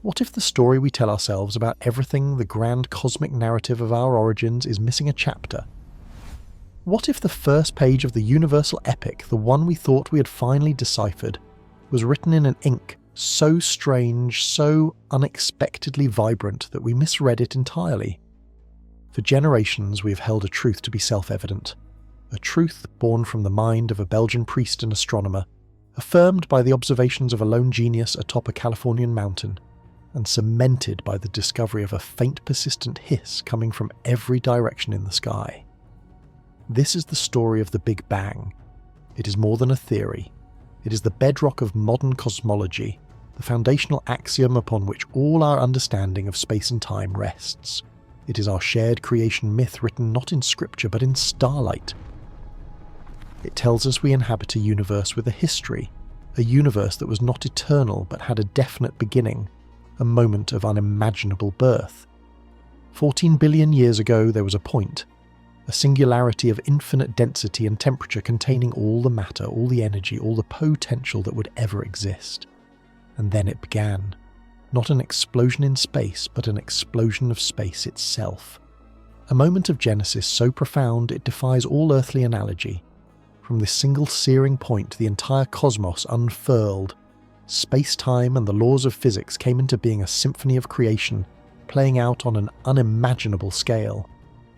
What if the story we tell ourselves about everything, the grand cosmic narrative of our origins, is missing a chapter? What if the first page of the universal epic, the one we thought we had finally deciphered, was written in an ink so strange, so unexpectedly vibrant that we misread it entirely? For generations we have held a truth to be self-evident, a truth born from the mind of a Belgian priest and astronomer, affirmed by the observations of a lone genius atop a Californian mountain, and cemented by the discovery of a faint persistent hiss coming from every direction in the sky. This is the story of the Big Bang. It is more than a theory. It is the bedrock of modern cosmology, the foundational axiom upon which all our understanding of space and time rests. It is our shared creation myth written not in scripture but in starlight. It tells us we inhabit a universe with a history, a universe that was not eternal but had a definite beginning, a moment of unimaginable birth. 14 billion years ago there was a point, a singularity of infinite density and temperature containing all the matter, all the energy, all the potential that would ever exist. And then it began. Not an explosion in space, but an explosion of space itself. A moment of genesis so profound it defies all earthly analogy. From this single searing point, the entire cosmos unfurled. Space-time and the laws of physics came into being a symphony of creation, playing out on an unimaginable scale.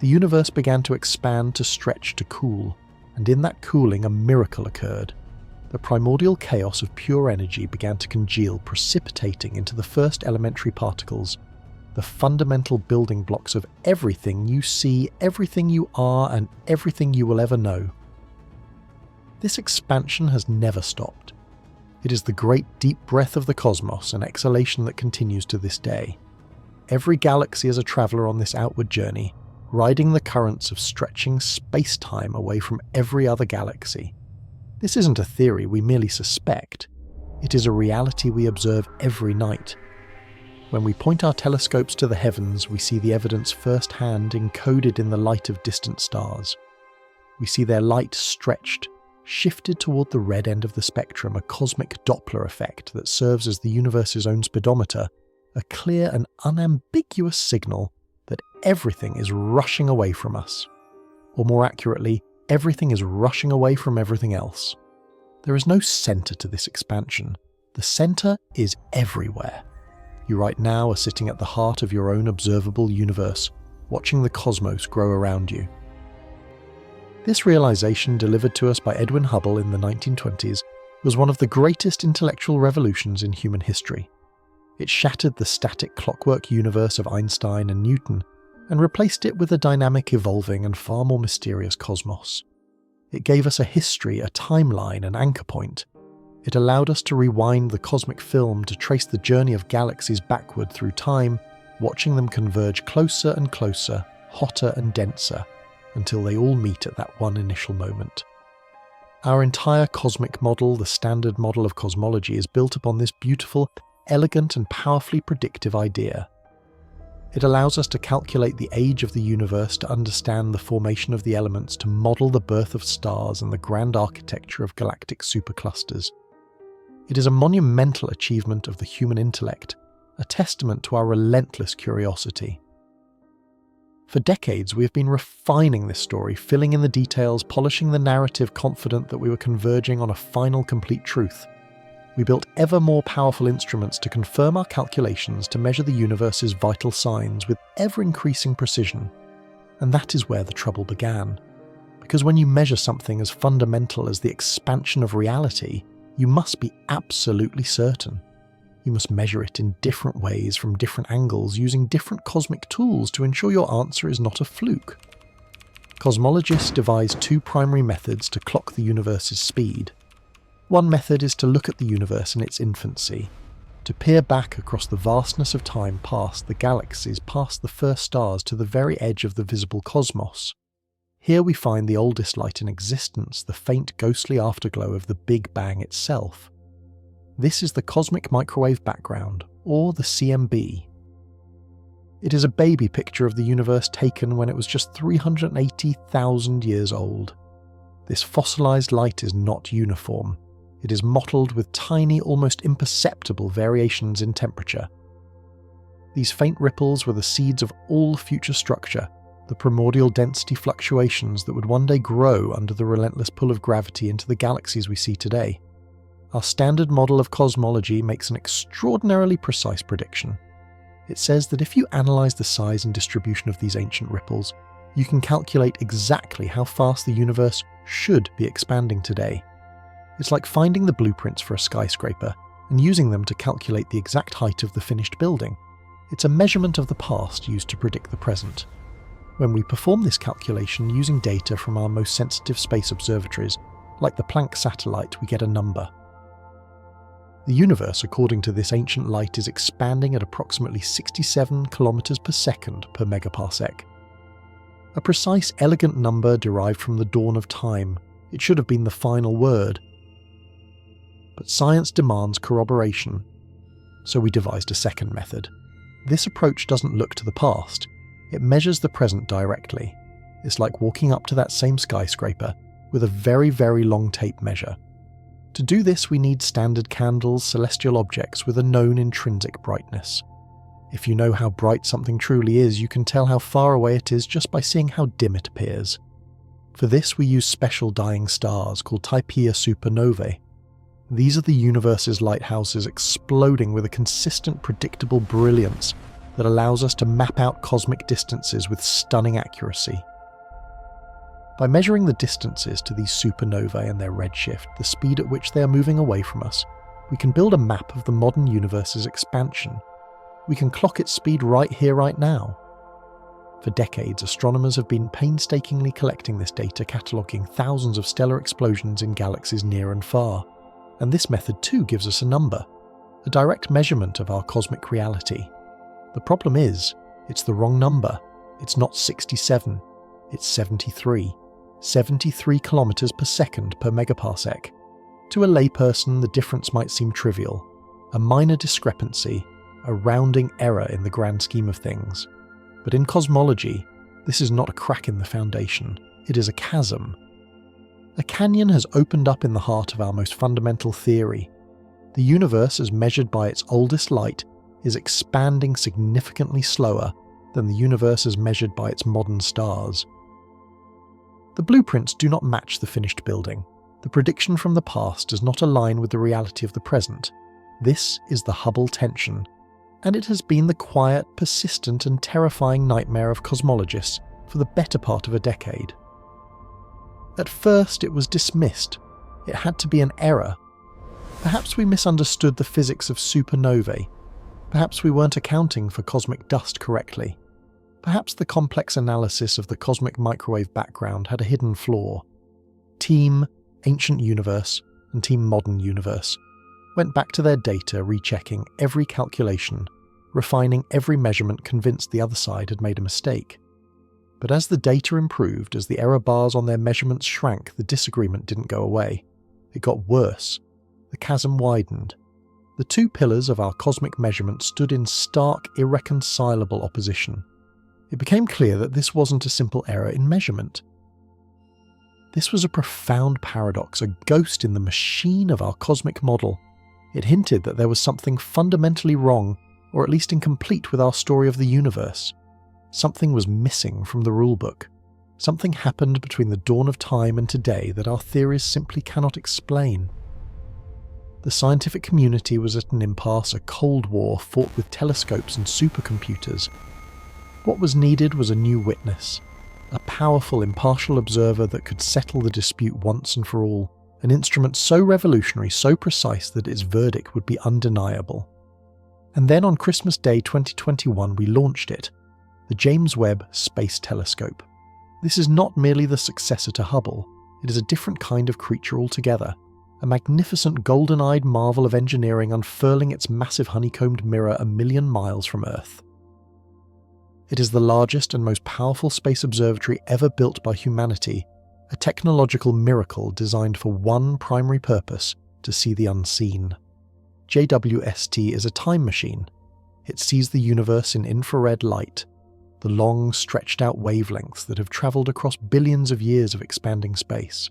The universe began to expand, to stretch, to cool, and in that cooling a miracle occurred. The primordial chaos of pure energy began to congeal, precipitating into the first elementary particles, the fundamental building blocks of everything you see, everything you are, and everything you will ever know. This expansion has never stopped. It is the great deep breath of the cosmos, an exhalation that continues to this day. Every galaxy is a traveller on this outward journey, riding the currents of stretching space-time away from every other galaxy. This isn't a theory we merely suspect. It is a reality we observe every night. When we point our telescopes to the heavens, we see the evidence firsthand encoded in the light of distant stars. We see their light stretched, shifted toward the red end of the spectrum, a cosmic Doppler effect that serves as the universe's own speedometer, a clear and unambiguous signal that everything is rushing away from us. Or more accurately, everything is rushing away from everything else. There is no center to this expansion. The center is everywhere. You right now are sitting at the heart of your own observable universe, watching the cosmos grow around you. This realization, delivered to us by Edwin Hubble in the 1920s, was one of the greatest intellectual revolutions in human history. It shattered the static clockwork universe of Einstein and Newton, and replaced it with a dynamic, evolving, and far more mysterious cosmos. It gave us a history, a timeline, an anchor point. It allowed us to rewind the cosmic film to trace the journey of galaxies backward through time, watching them converge closer and closer, hotter and denser, until they all meet at that one initial moment. Our entire cosmic model, the standard model of cosmology, is built upon this beautiful, elegant and powerfully predictive idea. It allows us to calculate the age of the universe, to understand the formation of the elements, to model the birth of stars and the grand architecture of galactic superclusters. It is a monumental achievement of the human intellect, a testament to our relentless curiosity. For decades we have been refining this story, filling in the details, polishing the narrative, confident that we were converging on a final complete truth. We built ever more powerful instruments to confirm our calculations, to measure the universe's vital signs with ever-increasing precision. And that is where the trouble began. Because when you measure something as fundamental as the expansion of reality, you must be absolutely certain. You must measure it in different ways, from different angles, using different cosmic tools to ensure your answer is not a fluke. Cosmologists devise two primary methods to clock the universe's speed. One method is to look at the universe in its infancy, to peer back across the vastness of time past the galaxies, past the first stars to the very edge of the visible cosmos. Here we find the oldest light in existence, the faint ghostly afterglow of the Big Bang itself. This is the cosmic microwave background, or the CMB. It is a baby picture of the universe taken when it was just 380,000 years old. This fossilized light is not uniform. It is mottled with tiny, almost imperceptible variations in temperature. These faint ripples were the seeds of all future structure, the primordial density fluctuations that would one day grow under the relentless pull of gravity into the galaxies we see today. Our standard model of cosmology makes an extraordinarily precise prediction. It says that if you analyze the size and distribution of these ancient ripples, you can calculate exactly how fast the universe should be expanding today. It's like finding the blueprints for a skyscraper and using them to calculate the exact height of the finished building. It's a measurement of the past used to predict the present. When we perform this calculation using data from our most sensitive space observatories, like the Planck satellite, we get a number. The universe, according to this ancient light, is expanding at approximately 67 kilometers per second per megaparsec. A precise, elegant number derived from the dawn of time. It should have been the final word. But science demands corroboration, so we devised a second method. This approach doesn't look to the past, it measures the present directly. It's like walking up to that same skyscraper with a very, very long tape measure. To do this, we need standard candles, celestial objects with a known intrinsic brightness. If you know how bright something truly is, you can tell how far away it is just by seeing how dim it appears. For this, we use special dying stars called Typeia supernovae. These are the universe's lighthouses exploding with a consistent, predictable brilliance that allows us to map out cosmic distances with stunning accuracy. By measuring the distances to these supernovae and their redshift, the speed at which they are moving away from us, we can build a map of the modern universe's expansion. We can clock its speed right here, right now. For decades, astronomers have been painstakingly collecting this data, cataloguing thousands of stellar explosions in galaxies near and far. And this method too gives us a number, a direct measurement of our cosmic reality. The problem is, it's the wrong number. It's not 67, it's 73. 73 kilometers per second per megaparsec. To a layperson, the difference might seem trivial, a minor discrepancy, a rounding error in the grand scheme of things. But in cosmology, this is not a crack in the foundation, it is a chasm. A canyon has opened up in the heart of our most fundamental theory. The universe, as measured by its oldest light, is expanding significantly slower than the universe as measured by its modern stars. The blueprints do not match the finished building. The prediction from the past does not align with the reality of the present. This is the Hubble tension, and it has been the quiet, persistent and terrifying nightmare of cosmologists for the better part of a decade. At first it was dismissed. It had to be an error. Perhaps we misunderstood the physics of supernovae. Perhaps we weren't accounting for cosmic dust correctly. Perhaps the complex analysis of the cosmic microwave background had a hidden flaw. Team Ancient Universe and Team Modern Universe went back to their data, rechecking every calculation, refining every measurement, convinced the other side had made a mistake. But as the data improved, as the error bars on their measurements shrank, the disagreement didn't go away. It got worse. The chasm widened. The two pillars of our cosmic measurement stood in stark, irreconcilable opposition. It became clear that this wasn't a simple error in measurement. This was a profound paradox, a ghost in the machine of our cosmic model. It hinted that there was something fundamentally wrong, or at least incomplete with our story of the universe. Something was missing from the rulebook. Something happened between the dawn of time and today that our theories simply cannot explain. The scientific community was at an impasse, a cold war fought with telescopes and supercomputers. What was needed was a new witness, a powerful, impartial observer that could settle the dispute once and for all, an instrument so revolutionary, so precise that its verdict would be undeniable. And then on Christmas Day 2021 we launched it, the James Webb Space Telescope. This is not merely the successor to Hubble, it is a different kind of creature altogether, a magnificent golden-eyed marvel of engineering unfurling its massive honeycombed mirror 1 million miles from Earth. It is the largest and most powerful space observatory ever built by humanity, a technological miracle designed for one primary purpose: to see the unseen. JWST is a time machine. It sees the universe in infrared light, the long, stretched-out wavelengths that have travelled across billions of years of expanding space.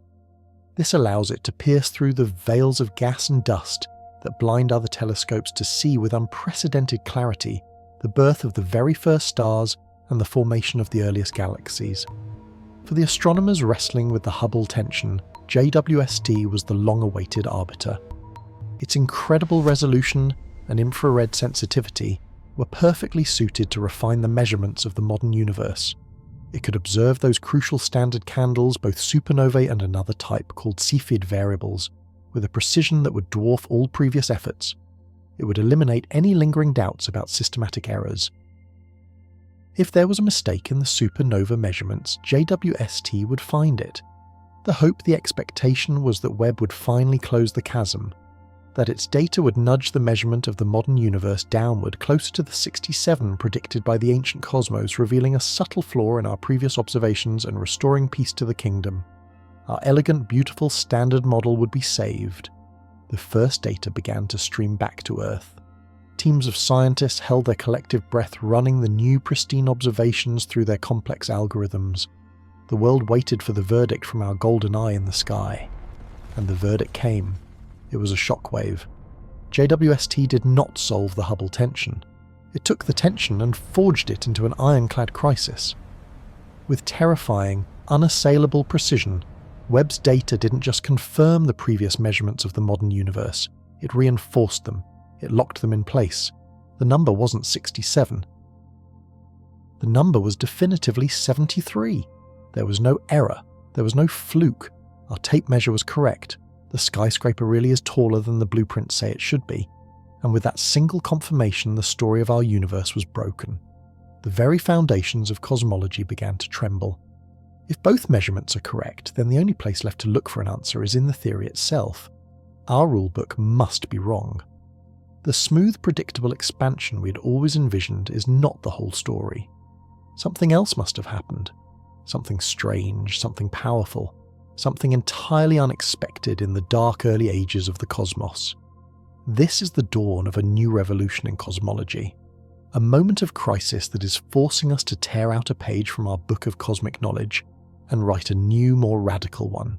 This allows it to pierce through the veils of gas and dust that blind other telescopes to see with unprecedented clarity the birth of the very first stars and the formation of the earliest galaxies. For the astronomers wrestling with the Hubble tension, JWST was the long-awaited arbiter. Its incredible resolution and infrared sensitivity were perfectly suited to refine the measurements of the modern universe. It could observe those crucial standard candles, both supernovae and another type called Cepheid variables, with a precision that would dwarf all previous efforts. It would eliminate any lingering doubts about systematic errors. If there was a mistake in the supernova measurements, JWST would find it. The hope, the expectation was that Webb would finally close the chasm, that its data would nudge the measurement of the modern universe downward closer to the 67 predicted by the ancient cosmos, revealing a subtle flaw in our previous observations and restoring peace to the kingdom. Our elegant, beautiful standard model would be saved. The first data began to stream back to Earth. Teams of scientists held their collective breath, running the new pristine observations through their complex algorithms. The world waited for the verdict from our golden eye in the sky. And the verdict came. It was a shockwave. JWST did not solve the Hubble tension. It took the tension and forged it into an ironclad crisis. With terrifying, unassailable precision, Webb's data didn't just confirm the previous measurements of the modern universe, it reinforced them, it locked them in place. The number wasn't 67. The number was definitively 73. There was no error, there was no fluke. Our tape measure was correct. The skyscraper really is taller than the blueprints say it should be. And with that single confirmation, the story of our universe was broken. The very foundations of cosmology began to tremble. If both measurements are correct, then the only place left to look for an answer is in the theory itself. Our rulebook must be wrong. The smooth, predictable expansion we had always envisioned is not the whole story. Something else must have happened. Something strange, something powerful, something entirely unexpected in the dark early ages of the cosmos. This is the dawn of a new revolution in cosmology, a moment of crisis that is forcing us to tear out a page from our book of cosmic knowledge and write a new, more radical one.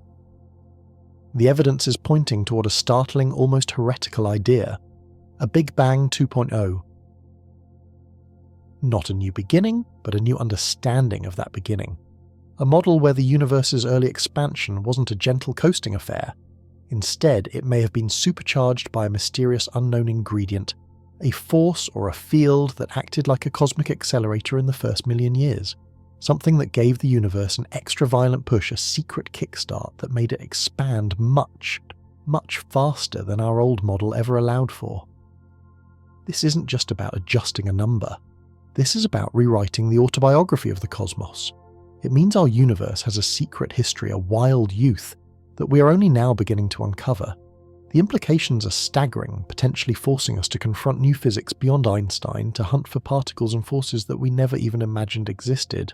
The evidence is pointing toward a startling, almost heretical idea, a Big Bang 2.0. Not a new beginning, but a new understanding of that beginning. A model where the universe's early expansion wasn't a gentle coasting affair. Instead, it may have been supercharged by a mysterious unknown ingredient, a force or a field that acted like a cosmic accelerator in the first million years. Something that gave the universe an extra violent push, a secret kickstart that made it expand much, much faster than our old model ever allowed for. This isn't just about adjusting a number. This is about rewriting the autobiography of the cosmos. It means our universe has a secret history, a wild youth, that we are only now beginning to uncover. The implications are staggering, potentially forcing us to confront new physics beyond Einstein, to hunt for particles and forces that we never even imagined existed.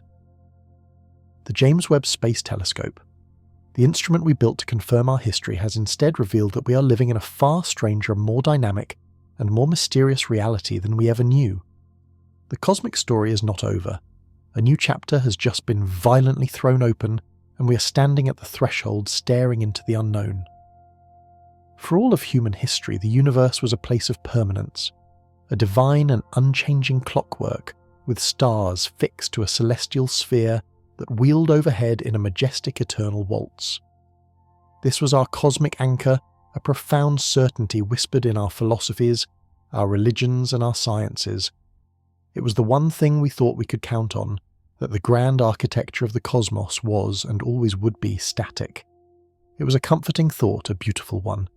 The James Webb Space Telescope, the instrument we built to confirm our history, has instead revealed that we are living in a far stranger, more dynamic, and more mysterious reality than we ever knew. The cosmic story is not over. A new chapter has just been violently thrown open, and we are standing at the threshold staring into the unknown. For all of human history, the universe was a place of permanence, a divine and unchanging clockwork with stars fixed to a celestial sphere that wheeled overhead in a majestic eternal waltz. This was our cosmic anchor, a profound certainty whispered in our philosophies, our religions and our sciences. It was the one thing we thought we could count on, that the grand architecture of the cosmos was and always would be static. It was a comforting thought, a beautiful one,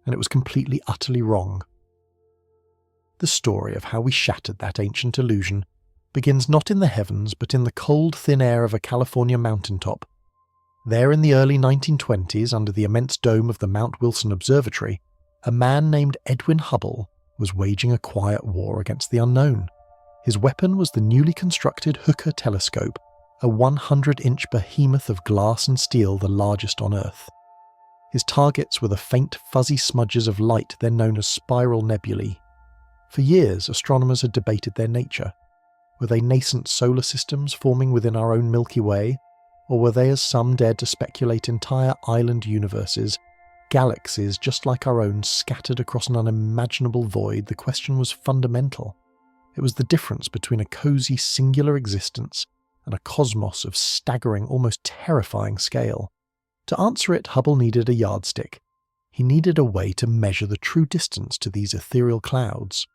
and it was completely, utterly wrong. The story of how we shattered that ancient illusion begins not in the heavens but in the cold, thin air of a California mountaintop. There in the early 1920s, under the immense dome of the Mount Wilson Observatory, a man named Edwin Hubble was waging a quiet war against the unknown. His weapon was the newly constructed Hooker telescope, a 100-inch behemoth of glass and steel, the largest on Earth. His targets were the faint, fuzzy smudges of light then known as spiral nebulae. For years, astronomers had debated their nature. Were they nascent solar systems forming within our own Milky Way? Or were they, as some dared to speculate, entire island universes, galaxies just like our own, scattered across an unimaginable void? The question was fundamental. It was the difference between a cozy singular existence and a cosmos of staggering, almost terrifying scale. To answer it, Hubble needed a yardstick. He needed a way to measure the true distance to these ethereal clouds.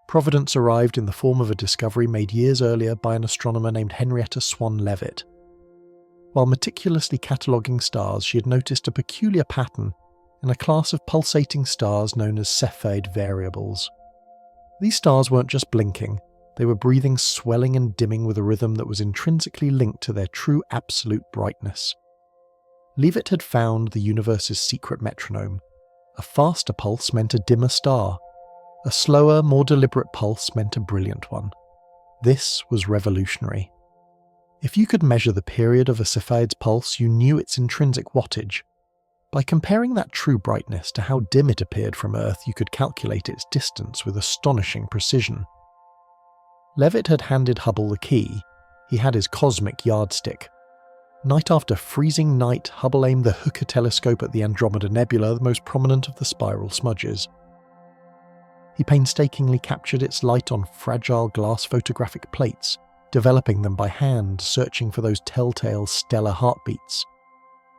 Providence arrived in the form of a discovery made years earlier by an astronomer named Henrietta Swan Leavitt. While meticulously cataloguing stars, she had noticed a peculiar pattern in a class of pulsating stars known as Cepheid variables. These stars weren't just blinking, they were breathing, swelling and dimming with a rhythm that was intrinsically linked to their true absolute brightness. Leavitt had found the universe's secret metronome. A faster pulse meant a dimmer star. A slower, more deliberate pulse meant a brilliant one. This was revolutionary. If you could measure the period of a Cepheid's pulse, you knew its intrinsic wattage. By comparing that true brightness to how dim it appeared from Earth, you could calculate its distance with astonishing precision. Leavitt had handed Hubble the key. He had his cosmic yardstick. Night after freezing night, Hubble aimed the Hooker telescope at the Andromeda Nebula, the most prominent of the spiral smudges. He painstakingly captured its light on fragile glass photographic plates, developing them by hand, searching for those telltale stellar heartbeats.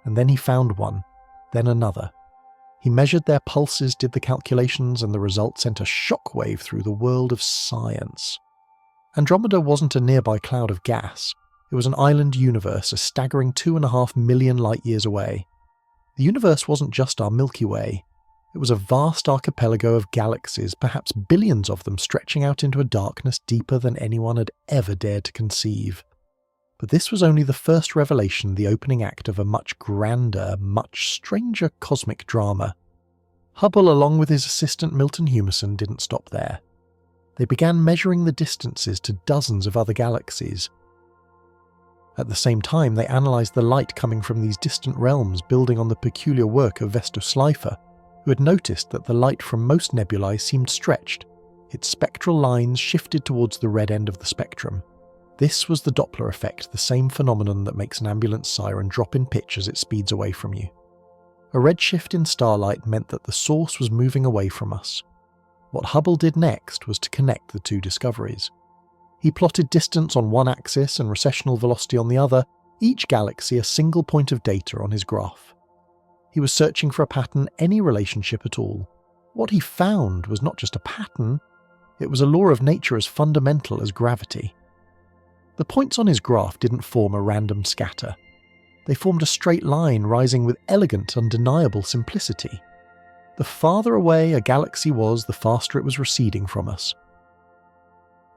And then he found one, then another. He measured their pulses, did the calculations, and the result sent a shockwave through the world of science. Andromeda wasn't a nearby cloud of gas. It was an island universe, a staggering 2.5 million light-years away. The universe wasn't just our Milky Way. It was a vast archipelago of galaxies, perhaps billions of them, stretching out into a darkness deeper than anyone had ever dared to conceive. But this was only the first revelation, the opening act of a much grander, much stranger cosmic drama. Hubble, along with his assistant Milton Humason, didn't stop there. They began measuring the distances to dozens of other galaxies. At the same time, they analysed the light coming from these distant realms, building on the peculiar work of Vesto Slipher, who had noticed that the light from most nebulae seemed stretched. Its spectral lines shifted towards the red end of the spectrum. This was the Doppler effect, the same phenomenon that makes an ambulance siren drop in pitch as it speeds away from you. A redshift in starlight meant that the source was moving away from us. What Hubble did next was to connect the two discoveries. He plotted distance on one axis and recessional velocity on the other, each galaxy a single point of data on his graph. He was searching for a pattern, any relationship at all. What he found was not just a pattern, it was a law of nature as fundamental as gravity. The points on his graph didn't form a random scatter. They formed a straight line rising with elegant, undeniable simplicity. The farther away a galaxy was, the faster it was receding from us.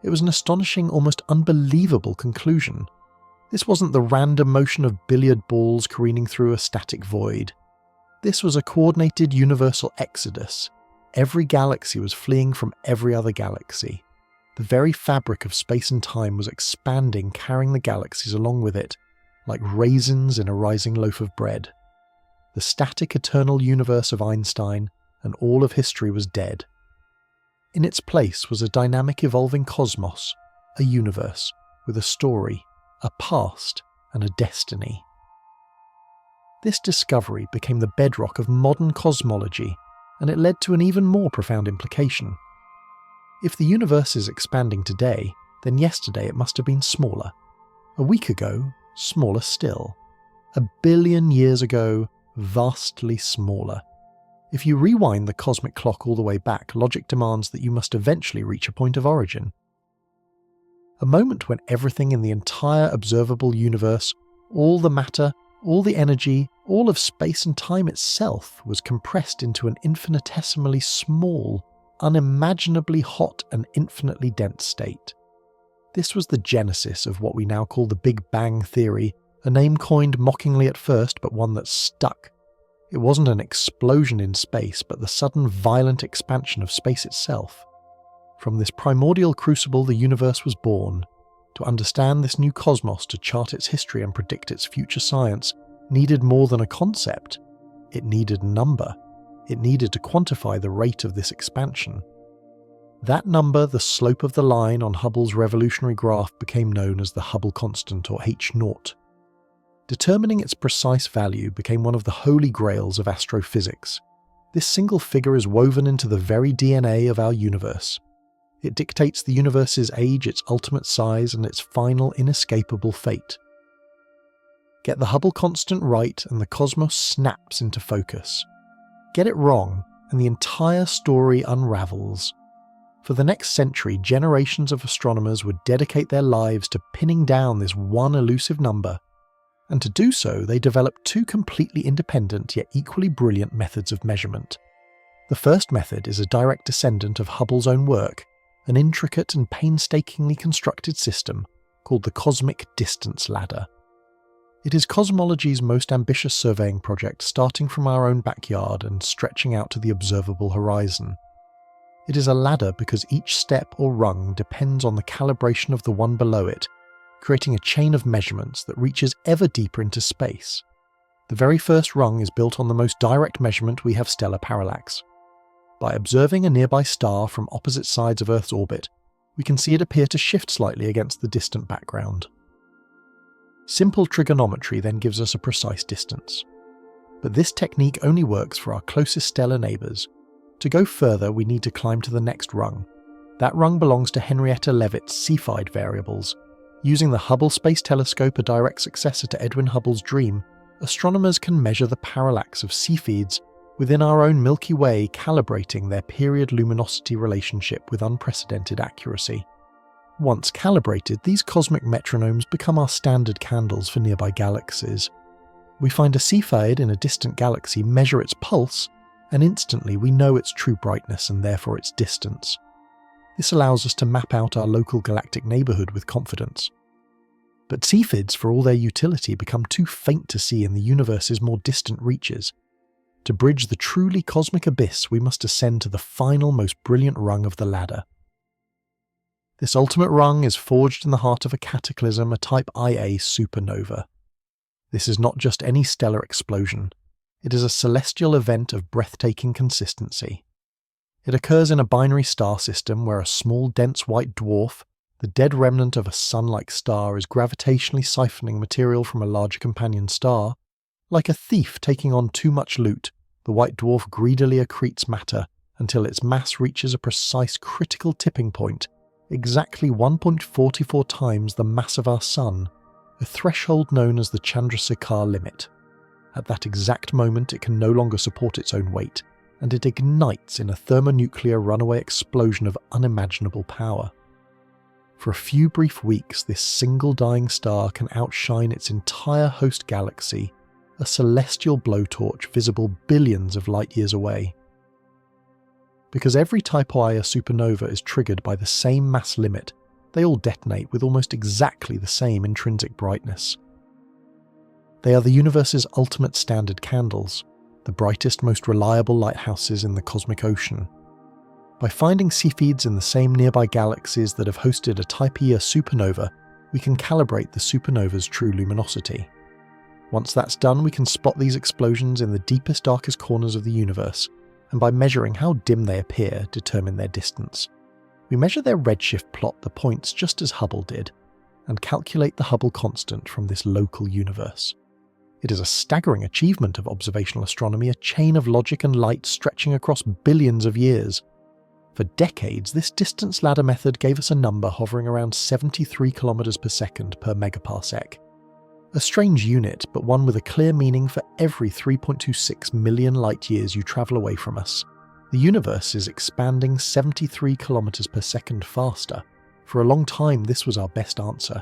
It was an astonishing, almost unbelievable conclusion. This wasn't the random motion of billiard balls careening through a static void. This was a coordinated universal exodus. Every galaxy was fleeing from every other galaxy. The very fabric of space and time was expanding, carrying the galaxies along with it, like raisins in a rising loaf of bread. The static eternal universe of Einstein and all of history was dead. In its place was a dynamic evolving cosmos, a universe, with a story, a past, and a destiny. This discovery became the bedrock of modern cosmology, and it led to an even more profound implication. If the universe is expanding today, then yesterday it must have been smaller. A week ago, smaller still. 1 billion years ago, vastly smaller. If you rewind the cosmic clock all the way back, logic demands that you must eventually reach a point of origin. A moment when everything in the entire observable universe, all the matter, all the energy, all of space and time itself was compressed into an infinitesimally small, unimaginably hot and infinitely dense state. This was the genesis of what we now call the Big Bang Theory, a name coined mockingly at first, but one that stuck. It wasn't an explosion in space, but the sudden violent expansion of space itself. From this primordial crucible the universe was born. To understand this new cosmos, to chart its history and predict its future science, needed more than a concept. It needed a number. It needed to quantify the rate of this expansion. That number, the slope of the line on Hubble's revolutionary graph, became known as the Hubble constant, or H0. Determining its precise value became one of the holy grails of astrophysics. This single figure is woven into the very DNA of our universe. It dictates the universe's age, its ultimate size, and its final inescapable fate. Get the Hubble constant right and the cosmos snaps into focus. Get it wrong, and the entire story unravels. For the next century, generations of astronomers would dedicate their lives to pinning down this one elusive number, and to do so they developed two completely independent yet equally brilliant methods of measurement. The first method is a direct descendant of Hubble's own work, an intricate and painstakingly constructed system called the Cosmic Distance Ladder. It is cosmology's most ambitious surveying project, starting from our own backyard and stretching out to the observable horizon. It is a ladder because each step or rung depends on the calibration of the one below it, creating a chain of measurements that reaches ever deeper into space. The very first rung is built on the most direct measurement we have: stellar parallax. By observing a nearby star from opposite sides of Earth's orbit, we can see it appear to shift slightly against the distant background. Simple trigonometry then gives us a precise distance. But this technique only works for our closest stellar neighbours. To go further, we need to climb to the next rung. That rung belongs to Henrietta Leavitt's Cepheid variables. Using the Hubble Space Telescope, a direct successor to Edwin Hubble's dream, astronomers can measure the parallax of Cepheids within our own Milky Way, calibrating their period luminosity relationship with unprecedented accuracy. Once calibrated, these cosmic metronomes become our standard candles for nearby galaxies. We find a Cepheid in a distant galaxy, measure its pulse, and instantly we know its true brightness and therefore its distance. This allows us to map out our local galactic neighbourhood with confidence. But Cepheids, for all their utility, become too faint to see in the universe's more distant reaches. To bridge the truly cosmic abyss, we must ascend to the final, most brilliant rung of the ladder. This ultimate rung is forged in the heart of a cataclysm, a Type Ia supernova. This is not just any stellar explosion. It is a celestial event of breathtaking consistency. It occurs in a binary star system where a small, dense white dwarf, the dead remnant of a sun-like star, is gravitationally siphoning material from a larger companion star. Like a thief taking on too much loot, the white dwarf greedily accretes matter until its mass reaches a precise critical tipping point, exactly 1.44 times the mass of our Sun, a threshold known as the Chandrasekhar limit. At that exact moment, it can no longer support its own weight, and it ignites in a thermonuclear runaway explosion of unimaginable power. For a few brief weeks, this single dying star can outshine its entire host galaxy, a celestial blowtorch visible billions of light-years away. Because every Type Ia supernova is triggered by the same mass limit, they all detonate with almost exactly the same intrinsic brightness. They are the universe's ultimate standard candles, the brightest, most reliable lighthouses in the cosmic ocean. By finding Cepheids in the same nearby galaxies that have hosted a Type Ia supernova, we can calibrate the supernova's true luminosity. Once that's done, we can spot these explosions in the deepest, darkest corners of the universe, and by measuring how dim they appear, determine their distance. We measure their redshift plot, the points, just as Hubble did, and calculate the Hubble constant from this local universe. It is a staggering achievement of observational astronomy, a chain of logic and light stretching across billions of years. For decades, this distance ladder method gave us a number hovering around 73 km per second per megaparsec. A strange unit, but one with a clear meaning for every 3.26 million light-years you travel away from us. The universe is expanding 73 km per second faster. For a long time, this was our best answer.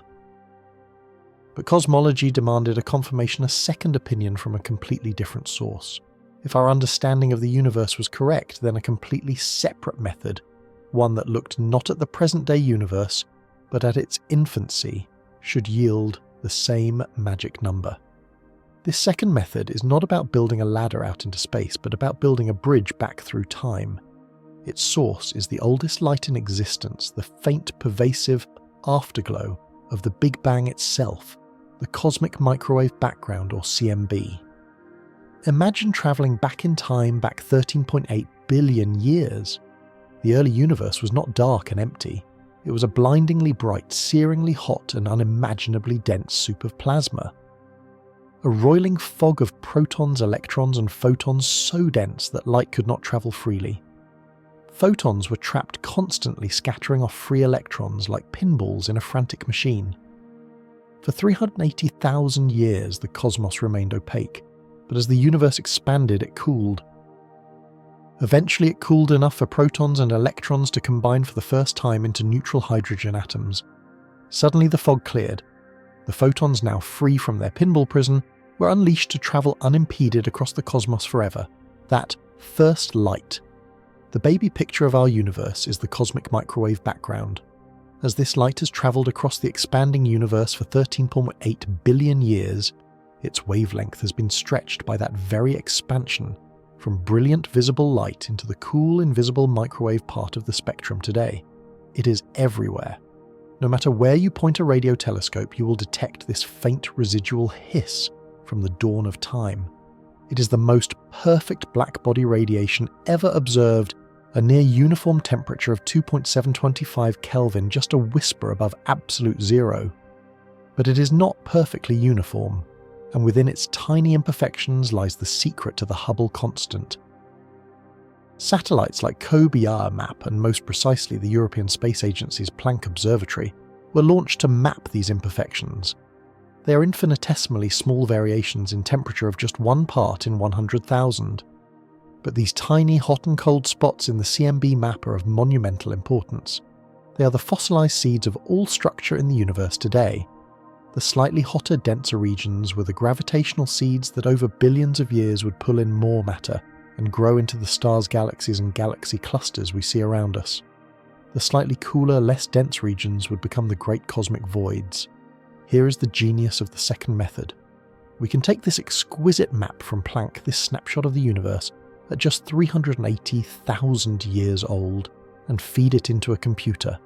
But cosmology demanded a confirmation, a second opinion from a completely different source. If our understanding of the universe was correct, then a completely separate method, one that looked not at the present-day universe, but at its infancy, should yield the same magic number. This second method is not about building a ladder out into space, but about building a bridge back through time. Its source is the oldest light in existence, the faint, pervasive afterglow of the Big Bang itself, the cosmic microwave background, or CMB. Imagine travelling back in time, back 13.8 billion years. The early universe was not dark and empty. It was a blindingly bright, searingly hot and unimaginably dense soup of plasma. A roiling fog of protons, electrons and photons so dense that light could not travel freely. Photons were trapped constantly scattering off free electrons like pinballs in a frantic machine. For 380,000 years the cosmos remained opaque, but as the universe expanded it cooled. Eventually it cooled enough for protons and electrons to combine for the first time into neutral hydrogen atoms. Suddenly the fog cleared. The photons, now free from their pinball prison, were unleashed to travel unimpeded across the cosmos forever. That first light. The baby picture of our universe is the cosmic microwave background. As this light has travelled across the expanding universe for 13.8 billion years, its wavelength has been stretched by that very expansion, from brilliant visible light into the cool invisible microwave part of the spectrum today. It is everywhere. No matter where you point a radio telescope, you will detect this faint residual hiss from the dawn of time. It is the most perfect blackbody radiation ever observed, a near uniform temperature of 2.725 Kelvin, just a whisper above absolute zero. But it is not perfectly uniform, and within its tiny imperfections lies the secret to the Hubble constant. Satellites like COBE-MAP and most precisely the European Space Agency's Planck Observatory were launched to map these imperfections. They are infinitesimally small variations in temperature of just 1 part in 100,000. But these tiny hot and cold spots in the CMB map are of monumental importance. They are the fossilized seeds of all structure in the universe today. The slightly hotter, denser regions were the gravitational seeds that over billions of years would pull in more matter and grow into the stars, galaxies and galaxy clusters we see around us. The slightly cooler, less dense regions would become the great cosmic voids. Here is the genius of the second method. We can take this exquisite map from Planck, this snapshot of the universe, at just 380,000 years old, and feed it into a computer.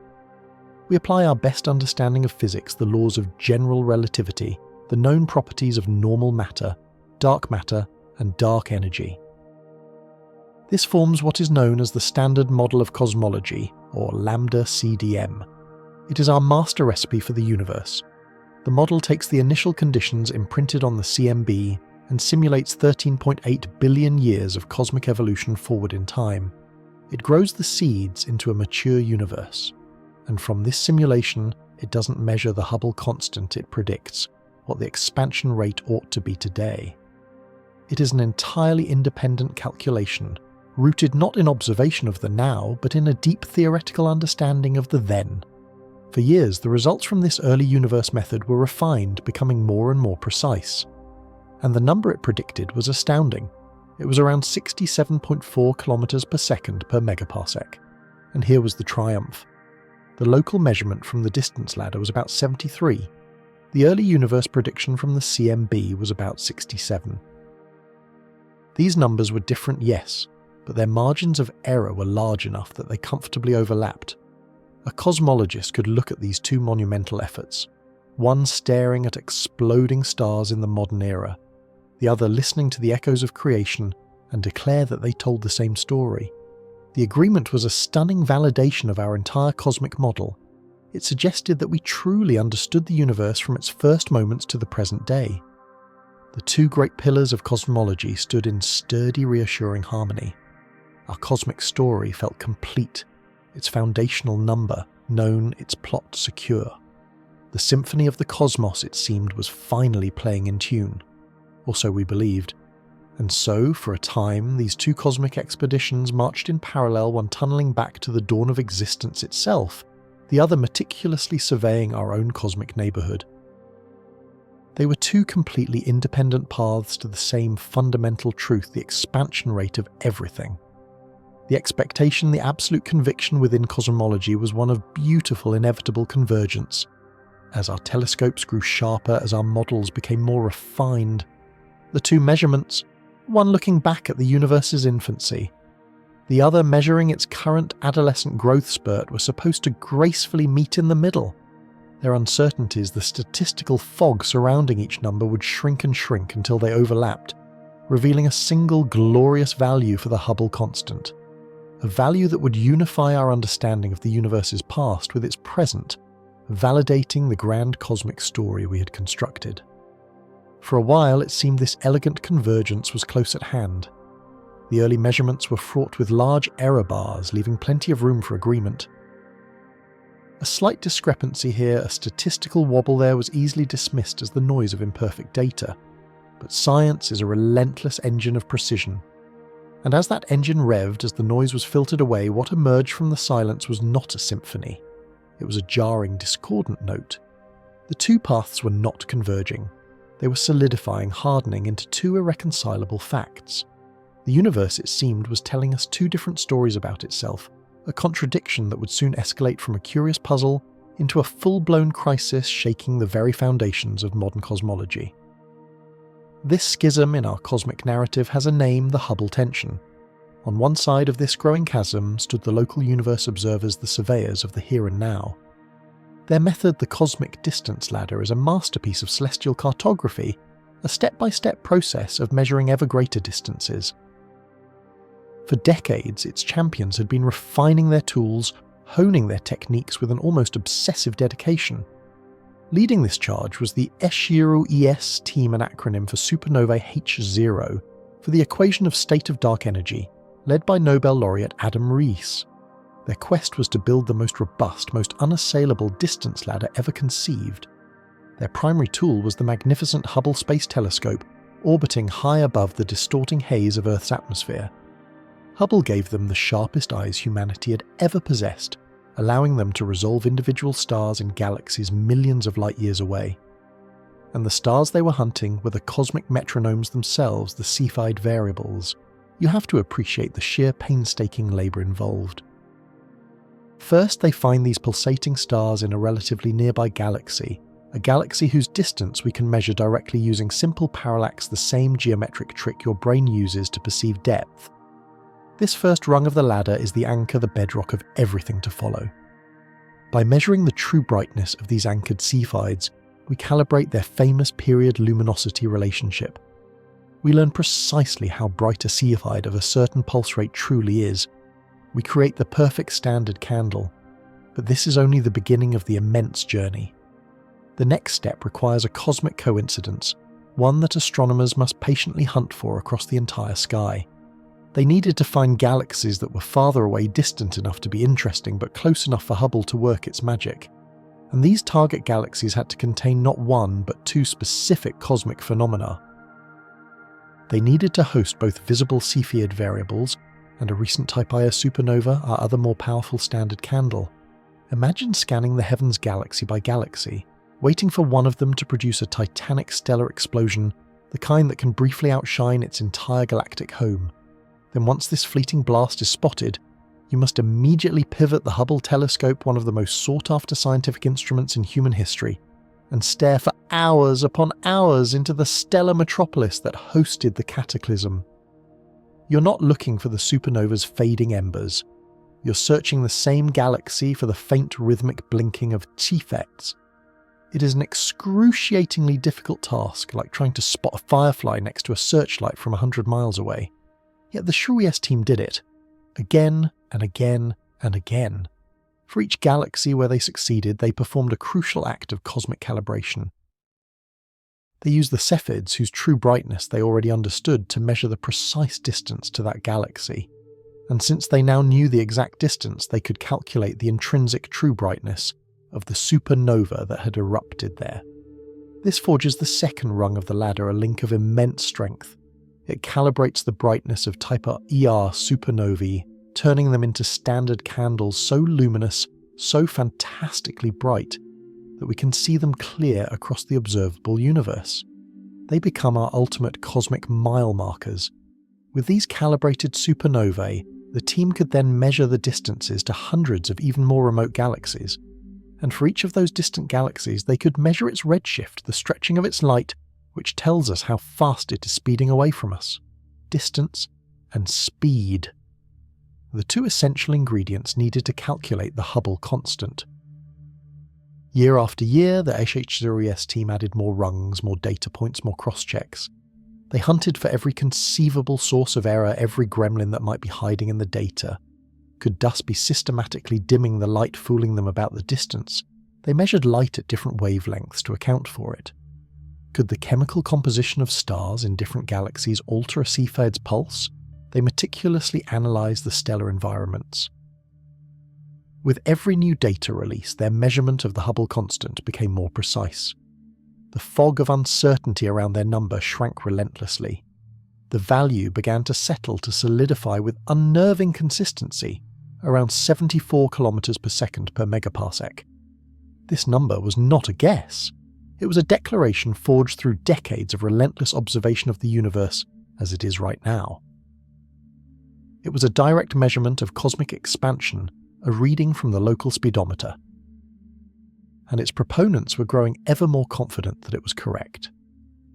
We apply our best understanding of physics, the laws of general relativity, the known properties of normal matter, dark matter, and dark energy. This forms what is known as the Standard Model of Cosmology, or Lambda CDM. It is our master recipe for the universe. The model takes the initial conditions imprinted on the CMB and simulates 13.8 billion years of cosmic evolution forward in time. It grows the seeds into a mature universe. And from this simulation, it doesn't measure the Hubble constant, it predicts what the expansion rate ought to be today. It is an entirely independent calculation, rooted not in observation of the now, but in a deep theoretical understanding of the then. For years, the results from this early universe method were refined, becoming more and more precise. And the number it predicted was astounding. It was around 67.4 kilometers per second per megaparsec. And here was the triumph. The local measurement from the distance ladder was about 73. The early universe prediction from the CMB was about 67. These numbers were different, yes, but their margins of error were large enough that they comfortably overlapped. A cosmologist could look at these two monumental efforts, one staring at exploding stars in the modern era, the other listening to the echoes of creation, and declare that they told the same story. The agreement was a stunning validation of our entire cosmic model. It suggested that we truly understood the universe from its first moments to the present day. The two great pillars of cosmology stood in sturdy, reassuring harmony. Our cosmic story felt complete, its foundational number known, its plot secure. The symphony of the cosmos, it seemed, was finally playing in tune. Or so we believed. And so, for a time, these two cosmic expeditions marched in parallel, one tunnelling back to the dawn of existence itself, the other meticulously surveying our own cosmic neighbourhood. They were two completely independent paths to the same fundamental truth, the expansion rate of everything. The expectation, the absolute conviction within cosmology was one of beautiful, inevitable convergence. As our telescopes grew sharper, as our models became more refined, the two measurements, one looking back at the universe's infancy, the other measuring its current adolescent growth spurt, were supposed to gracefully meet in the middle. Their uncertainties, the statistical fog surrounding each number, would shrink and shrink until they overlapped, revealing a single glorious value for the Hubble constant, a value that would unify our understanding of the universe's past with its present, validating the grand cosmic story we had constructed. For a while it seemed this elegant convergence was close at hand. The early measurements were fraught with large error bars, leaving plenty of room for agreement. A slight discrepancy here, a statistical wobble there, was easily dismissed as the noise of imperfect data. But science is a relentless engine of precision. And as that engine revved, as the noise was filtered away, what emerged from the silence was not a symphony. It was a jarring, discordant note. The two paths were not converging. They were solidifying, hardening into two irreconcilable facts. The universe, it seemed, was telling us two different stories about itself, a contradiction that would soon escalate from a curious puzzle into a full-blown crisis shaking the very foundations of modern cosmology. This schism in our cosmic narrative has a name: the Hubble tension. On one side of this growing chasm stood the local universe observers, the surveyors of the here and now. Their method, the cosmic distance ladder, is a masterpiece of celestial cartography, a step-by-step process of measuring ever greater distances. For decades, its champions had been refining their tools, honing their techniques with an almost obsessive dedication. Leading this charge was the Eshiru-ES team, an acronym for supernovae H0, for the equation of state of dark energy, led by Nobel laureate Adam Rees. Their quest was to build the most robust, most unassailable distance ladder ever conceived. Their primary tool was the magnificent Hubble Space Telescope, orbiting high above the distorting haze of Earth's atmosphere. Hubble gave them the sharpest eyes humanity had ever possessed, allowing them to resolve individual stars in galaxies millions of light years away. And the stars they were hunting were the cosmic metronomes themselves, the Cepheid variables. You have to appreciate the sheer painstaking labour involved. First, they find these pulsating stars in a relatively nearby galaxy, a galaxy whose distance we can measure directly using simple parallax, the same geometric trick your brain uses to perceive depth. This first rung of the ladder is the anchor, the bedrock of everything to follow. By measuring the true brightness of these anchored Cepheids, we calibrate their famous period luminosity relationship. We learn precisely how bright a Cepheid of a certain pulse rate truly is. We create the perfect standard candle. But this is only the beginning of the immense journey. The next step requires a cosmic coincidence, one that astronomers must patiently hunt for across the entire sky. They needed to find galaxies that were farther away, distant enough to be interesting, but close enough for Hubble to work its magic. And these target galaxies had to contain not one, but two specific cosmic phenomena. They needed to host both visible Cepheid variables and a recent Type Ia supernova, our other more powerful standard candle. Imagine scanning the heavens galaxy by galaxy, waiting for one of them to produce a titanic stellar explosion, the kind that can briefly outshine its entire galactic home. Then once this fleeting blast is spotted, you must immediately pivot the Hubble telescope, one of the most sought-after scientific instruments in human history, and stare for hours upon hours into the stellar metropolis that hosted the cataclysm. You're not looking for the supernova's fading embers. You're searching the same galaxy for the faint rhythmic blinking of Cepheids. It is an excruciatingly difficult task, like trying to spot a firefly next to a searchlight from 100 miles away. Yet the JWST team did it, again and again and again. For each galaxy where they succeeded, they performed a crucial act of cosmic calibration. They used the Cepheids, whose true brightness they already understood, to measure the precise distance to that galaxy. And since they now knew the exact distance, they could calculate the intrinsic true brightness of the supernova that had erupted there. This forges the second rung of the ladder, a link of immense strength. It calibrates the brightness of Type IR supernovae, turning them into standard candles so luminous, so fantastically bright, that we can see them clear across the observable universe. They become our ultimate cosmic mile markers. With these calibrated supernovae, the team could then measure the distances to hundreds of even more remote galaxies. And for each of those distant galaxies, they could measure its redshift, the stretching of its light, which tells us how fast it is speeding away from us. Distance and speed. The two essential ingredients needed to calculate the Hubble constant. Year after year, the JWST team added more rungs, more data points, more cross-checks. They hunted for every conceivable source of error, every gremlin that might be hiding in the data. Could dust be systematically dimming the light, fooling them about the distance? They measured light at different wavelengths to account for it. Could the chemical composition of stars in different galaxies alter a Cepheid's pulse? They meticulously analysed the stellar environments. With every new data release, their measurement of the Hubble constant became more precise. The fog of uncertainty around their number shrank relentlessly. The value began to settle to solidify with unnerving consistency around 74 kilometers per second per megaparsec. This number was not a guess. It was a declaration forged through decades of relentless observation of the universe as it is right now. It was a direct measurement of cosmic expansion, a reading from the local speedometer. And its proponents were growing ever more confident that it was correct.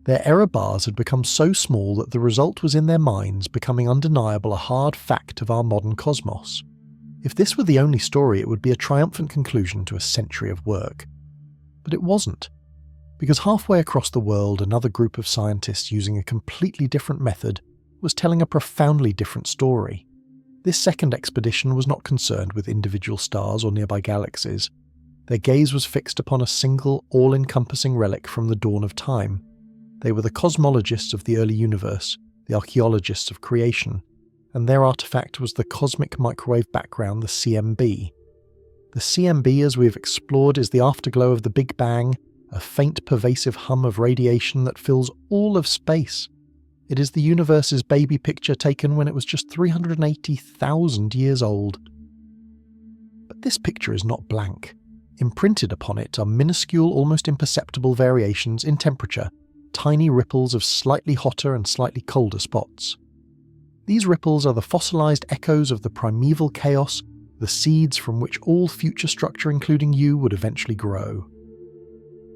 Their error bars had become so small that the result was in their minds becoming undeniable, a hard fact of our modern cosmos. If this were the only story, it would be a triumphant conclusion to a century of work. But it wasn't, because halfway across the world another group of scientists using a completely different method was telling a profoundly different story. This second expedition was not concerned with individual stars or nearby galaxies. Their gaze was fixed upon a single, all-encompassing relic from the dawn of time. They were the cosmologists of the early universe, the archaeologists of creation, and their artifact was the cosmic microwave background, the CMB. The CMB, as we've explored, is the afterglow of the Big Bang, a faint pervasive hum of radiation that fills all of space. It is the universe's baby picture taken when it was just 380,000 years old. But this picture is not blank. Imprinted upon it are minuscule, almost imperceptible variations in temperature, tiny ripples of slightly hotter and slightly colder spots. These ripples are the fossilized echoes of the primeval chaos, the seeds from which all future structure, including you, would eventually grow.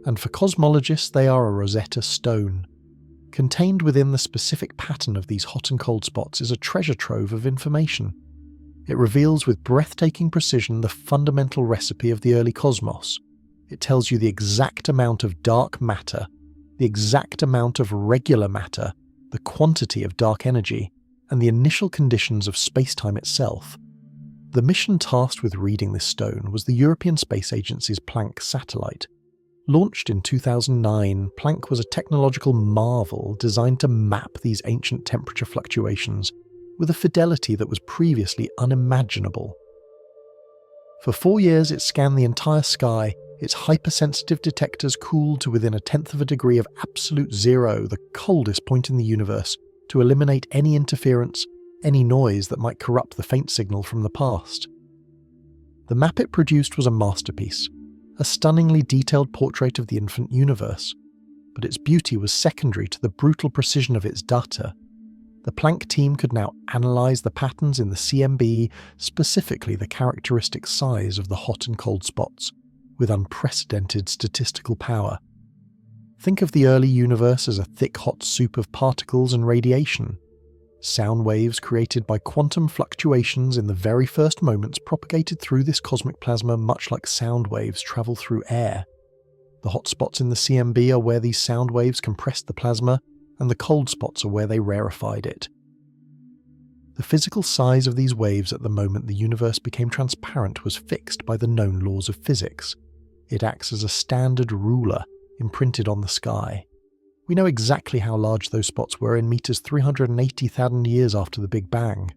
And for cosmologists, they are a Rosetta Stone. Contained within the specific pattern of these hot and cold spots is a treasure trove of information. It reveals with breathtaking precision the fundamental recipe of the early cosmos. It tells you the exact amount of dark matter, the exact amount of regular matter, the quantity of dark energy, and the initial conditions of space-time itself. The mission tasked with reading this stone was the European Space Agency's Planck satellite. Launched in 2009, Planck was a technological marvel designed to map these ancient temperature fluctuations with a fidelity that was previously unimaginable. For 4 years it scanned the entire sky, its hypersensitive detectors cooled to within 1/10 of a degree of absolute zero, the coldest point in the universe, to eliminate any interference, any noise that might corrupt the faint signal from the past. The map it produced was a masterpiece, a stunningly detailed portrait of the infant universe, but its beauty was secondary to the brutal precision of its data. The Planck team could now analyse the patterns in the CMB, specifically the characteristic size of the hot and cold spots, with unprecedented statistical power. Think of the early universe as a thick hot soup of particles and radiation. Sound waves created by quantum fluctuations in the very first moments propagated through this cosmic plasma much like sound waves travel through air. The hot spots in the CMB are where these sound waves compressed the plasma, and the cold spots are where they rarefied it. The physical size of these waves at the moment the universe became transparent was fixed by the known laws of physics. It acts as a standard ruler imprinted on the sky. We know exactly how large those spots were in meters 380,000 years after the Big Bang.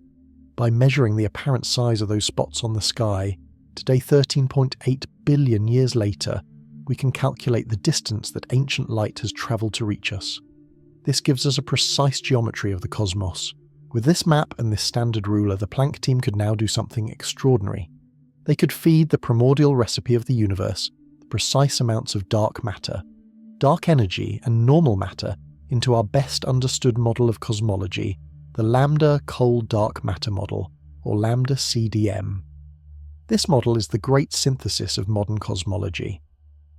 By measuring the apparent size of those spots on the sky, today 13.8 billion years later, we can calculate the distance that ancient light has travelled to reach us. This gives us a precise geometry of the cosmos. With this map and this standard ruler, the Planck team could now do something extraordinary. They could feed the primordial recipe of the universe, the precise amounts of dark matter, dark energy and normal matter, into our best understood model of cosmology, the lambda cold dark matter model, or lambda CDM. This model is the great synthesis of modern cosmology.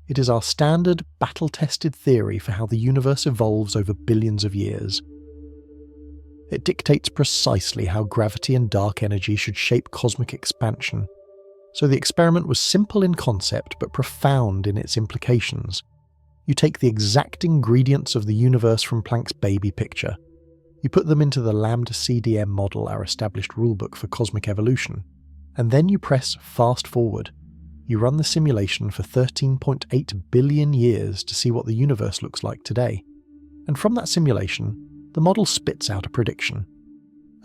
It is our standard, battle-tested theory for how the universe evolves over billions of years. It dictates precisely how gravity and dark energy should shape cosmic expansion. So the experiment was simple in concept but profound in its implications. You take the exact ingredients of the universe from Planck's baby picture. You put them into the lambda CDM model, our established rulebook for cosmic evolution, and then you press fast forward. You run the simulation for 13.8 billion years to see what the universe looks like today. And from that simulation, the model spits out a prediction.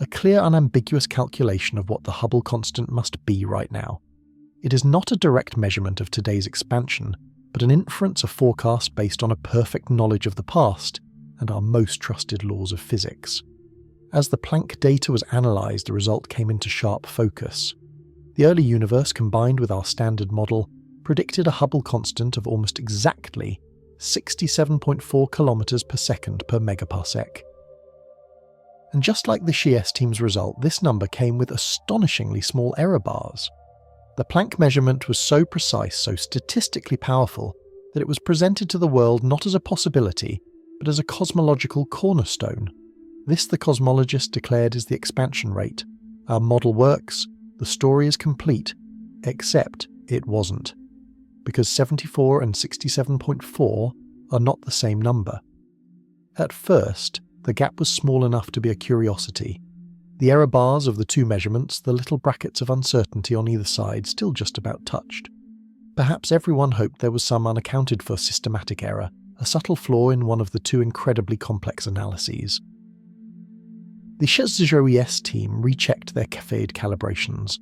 a clear, unambiguous calculation of what the Hubble constant must be right now. It is not a direct measurement of today's expansion, but an inference, a forecast based on a perfect knowledge of the past and our most trusted laws of physics. As the Planck data was analysed, the result came into sharp focus. The early universe, combined with our standard model, predicted a Hubble constant of almost exactly 67.4 kilometers per second per megaparsec. And just like the JWST team's result, this number came with astonishingly small error bars. The Planck measurement was so precise, so statistically powerful, that it was presented to the world not as a possibility, but as a cosmological cornerstone. This, the cosmologist declared, is the expansion rate. Our model works, the story is complete, except it wasn't. Because 74 and 67.4 are not the same number. At first, the gap was small enough to be a curiosity. The error bars of the two measurements, the little brackets of uncertainty on either side, still just about touched. Perhaps everyone hoped there was some unaccounted for systematic error, a subtle flaw in one of the two incredibly complex analyses. The JWST team rechecked their cafe'd calibrations.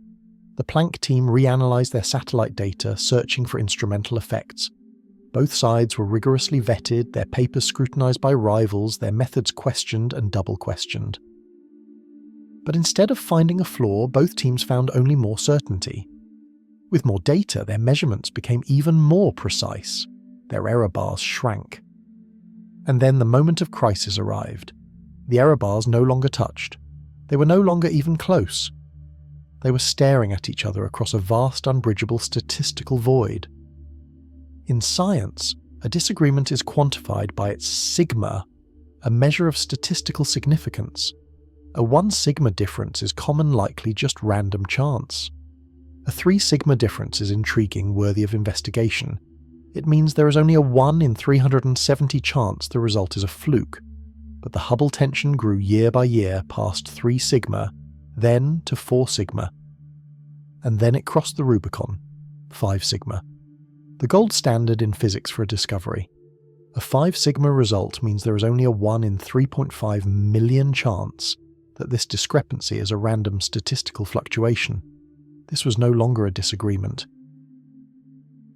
The Planck team reanalyzed their satellite data, searching for instrumental effects. Both sides were rigorously vetted, their papers scrutinized by rivals, their methods questioned and double-questioned. But instead of finding a flaw, both teams found only more certainty. With more data, their measurements became even more precise. Their error bars shrank. And then the moment of crisis arrived. The error bars no longer touched. They were no longer even close. They were staring at each other across a vast, unbridgeable statistical void. In science, a disagreement is quantified by its sigma, a measure of statistical significance. A 1 sigma difference is common, likely just random chance. A 3 sigma difference is intriguing, worthy of investigation. It means there is only a 1 in 370 chance the result is a fluke. But the Hubble tension grew year by year past 3 sigma, then to 4 sigma. And then it crossed the Rubicon, 5 sigma. The gold standard in physics for a discovery. A 5 sigma result means there is only a 1 in 3.5 million chance that this discrepancy is a random statistical fluctuation. This was no longer a disagreement.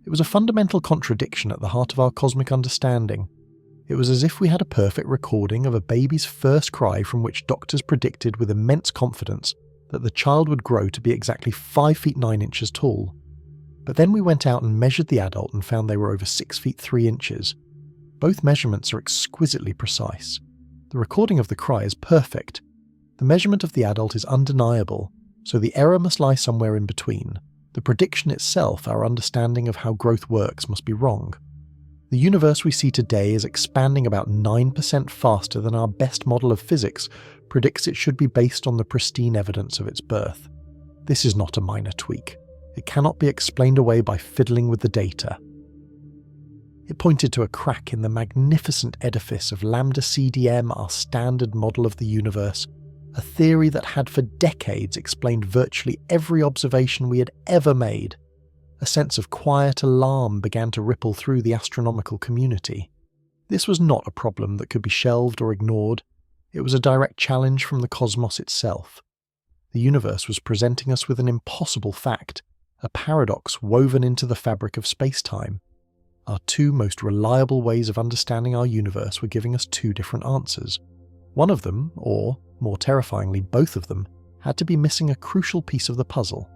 It was a fundamental contradiction at the heart of our cosmic understanding. It was as if we had a perfect recording of a baby's first cry from which doctors predicted with immense confidence that the child would grow to be exactly 5 feet 9 inches tall. But then we went out and measured the adult and found they were over 6 feet 3 inches. Both measurements are exquisitely precise. The recording of the cry is perfect. The measurement of the adult is undeniable, so the error must lie somewhere in between. The prediction itself, our understanding of how growth works, must be wrong. The universe we see today is expanding about 9% faster than our best model of physics predicts it should be based on the pristine evidence of its birth. This is not a minor tweak. It cannot be explained away by fiddling with the data. It pointed to a crack in the magnificent edifice of lambda CDM, our standard model of the universe, a theory that had for decades explained virtually every observation we had ever made. A sense of quiet alarm began to ripple through the astronomical community. This was not a problem that could be shelved or ignored. It was a direct challenge from the cosmos itself. The universe was presenting us with an impossible fact, a paradox woven into the fabric of space-time. Our two most reliable ways of understanding our universe were giving us two different answers. One of them, or, more terrifyingly, both of them, had to be missing a crucial piece of the puzzle.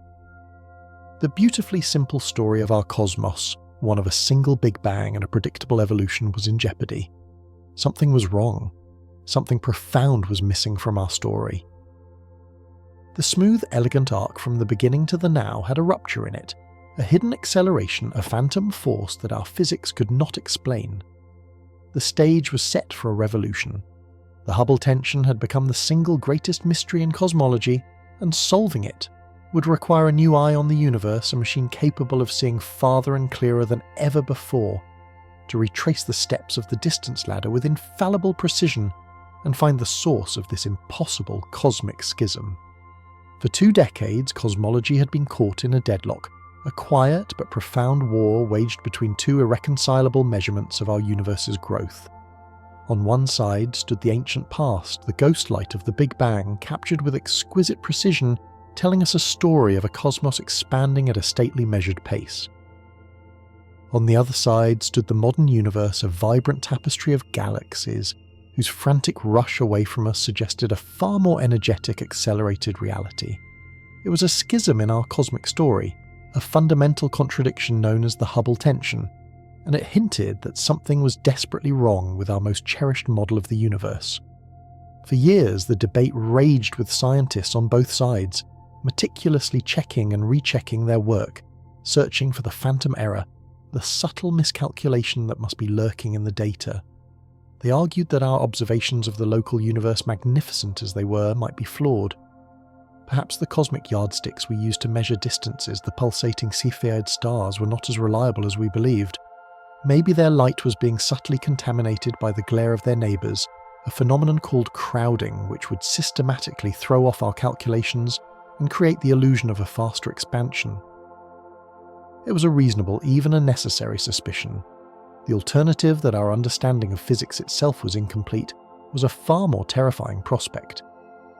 The beautifully simple story of our cosmos, one of a single Big Bang and a predictable evolution, was in jeopardy. Something was wrong. Something profound was missing from our story. The smooth, elegant arc from the beginning to the now had a rupture in it, a hidden acceleration, a phantom force that our physics could not explain. The stage was set for a revolution. The Hubble tension had become the single greatest mystery in cosmology, and solving it would require a new eye on the universe, a machine capable of seeing farther and clearer than ever before, to retrace the steps of the distance ladder with infallible precision and find the source of this impossible cosmic schism. For 2 decades, cosmology had been caught in a deadlock, a quiet but profound war waged between two irreconcilable measurements of our universe's growth. On one side stood the ancient past, the ghost light of the Big Bang, captured with exquisite precision, telling us a story of a cosmos expanding at a stately measured pace. On the other side stood the modern universe, a vibrant tapestry of galaxies, whose frantic rush away from us suggested a far more energetic, accelerated reality. It was a schism in our cosmic story, a fundamental contradiction known as the Hubble tension, and it hinted that something was desperately wrong with our most cherished model of the universe. For years, the debate raged with scientists on both sides, meticulously checking and rechecking their work, searching for the phantom error, the subtle miscalculation that must be lurking in the data. They argued that our observations of the local universe, magnificent as they were, might be flawed. Perhaps the cosmic yardsticks we used to measure distances, the pulsating Cepheid stars, were not as reliable as we believed. Maybe their light was being subtly contaminated by the glare of their neighbours, a phenomenon called crowding, which would systematically throw off our calculations and create the illusion of a faster expansion. It was a reasonable, even a necessary suspicion. The alternative, that our understanding of physics itself was incomplete, was a far more terrifying prospect.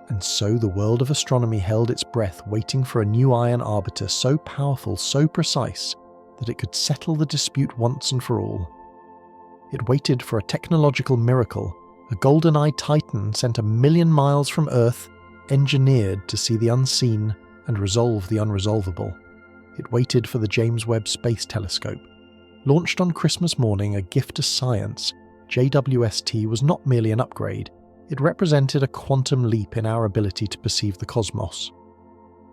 And so the world of astronomy held its breath, waiting for a new iron arbiter so powerful, so precise, that it could settle the dispute once and for all. It waited for a technological miracle, a golden-eyed titan sent 1,000,000 miles from Earth, engineered to see the unseen and resolve the unresolvable. It waited for the James Webb Space Telescope. Launched on Christmas morning, a gift to science, JWST was not merely an upgrade, it represented a quantum leap in our ability to perceive the cosmos.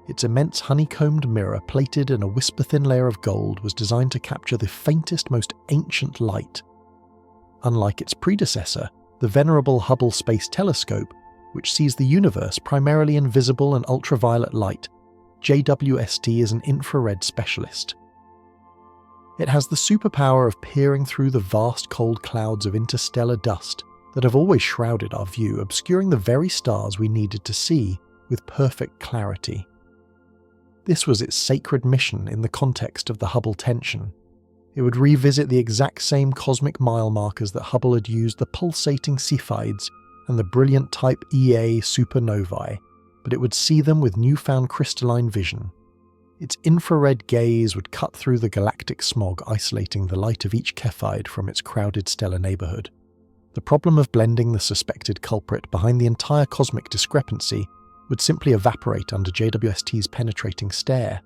Its immense honeycombed mirror, plated in a whisper-thin layer of gold, was designed to capture the faintest, most ancient light. Unlike its predecessor, the venerable Hubble Space Telescope, which sees the universe primarily in visible and ultraviolet light, JWST is an infrared specialist. It has the superpower of peering through the vast cold clouds of interstellar dust that have always shrouded our view, obscuring the very stars we needed to see with perfect clarity. This was its sacred mission in the context of the Hubble tension. It would revisit the exact same cosmic mile markers that Hubble had used, the pulsating Cepheids and the brilliant type Ia supernovae, but it would see them with newfound crystalline vision. Its infrared gaze would cut through the galactic smog, isolating the light of each Cepheid from its crowded stellar neighbourhood. The problem of blending the suspected culprit behind the entire cosmic discrepancy would simply evaporate under JWST's penetrating stare.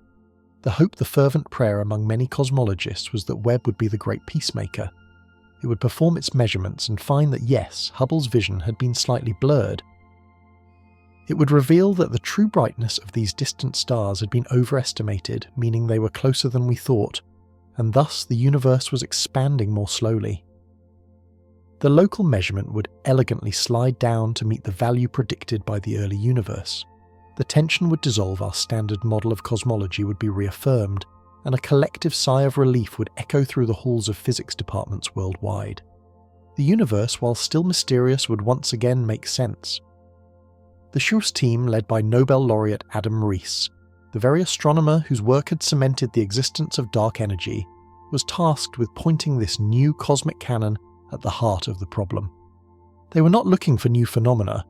The hope, the fervent prayer among many cosmologists, was that Webb would be the great peacemaker. It would perform its measurements and find that yes, Hubble's vision had been slightly blurred. It would reveal that the true brightness of these distant stars had been overestimated, meaning they were closer than we thought, and thus the universe was expanding more slowly. The local measurement would elegantly slide down to meet the value predicted by the early universe. The tension would dissolve, our standard model of cosmology would be reaffirmed, and a collective sigh of relief would echo through the halls of physics departments worldwide. The universe, while still mysterious, would once again make sense. The JWST team, led by Nobel laureate Adam Rees, the very astronomer whose work had cemented the existence of dark energy, was tasked with pointing this new cosmic canon at the heart of the problem. They were not looking for new phenomena.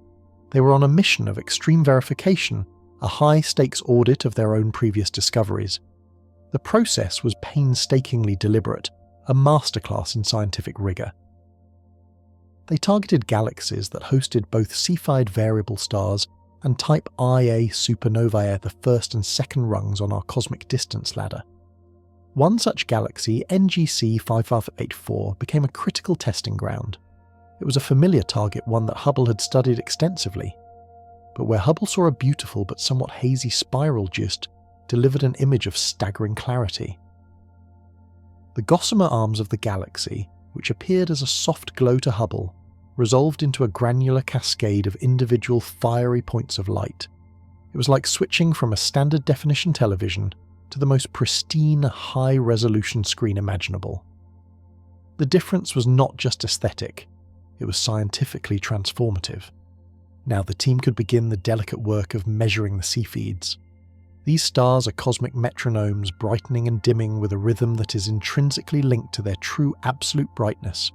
They were on a mission of extreme verification, a high-stakes audit of their own previous discoveries. The process was painstakingly deliberate, a masterclass in scientific rigour. They targeted galaxies that hosted both Cepheid variable stars and type Ia supernovae, the first and second rungs on our cosmic distance ladder. One such galaxy, NGC 5584, became a critical testing ground. It was a familiar target, one that Hubble had studied extensively. But where Hubble saw a beautiful but somewhat hazy spiral just delivered an image of staggering clarity. The gossamer arms of the galaxy, which appeared as a soft glow to Hubble, resolved into a granular cascade of individual fiery points of light. It was like switching from a standard definition television to the most pristine, high-resolution screen imaginable. The difference was not just aesthetic, it was scientifically transformative. Now the team could begin the delicate work of measuring the Cepheids. These stars are cosmic metronomes, brightening and dimming with a rhythm that is intrinsically linked to their true absolute brightness.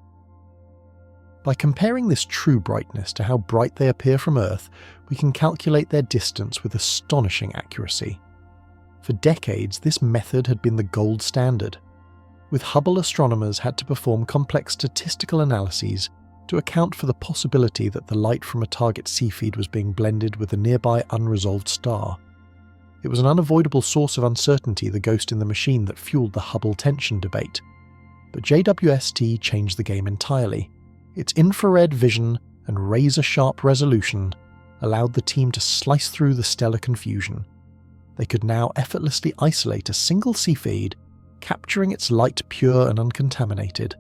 By comparing this true brightness to how bright they appear from Earth, we can calculate their distance with astonishing accuracy. For decades, this method had been the gold standard. With Hubble, astronomers had to perform complex statistical analyses to account for the possibility that the light from a target C-feed was being blended with a nearby unresolved star. It was an unavoidable source of uncertainty, the ghost in the machine that fueled the Hubble tension debate. But JWST changed the game entirely. Its infrared vision and razor-sharp resolution allowed the team to slice through the stellar confusion. They could now effortlessly isolate a single C-feed, capturing its light pure and uncontaminated.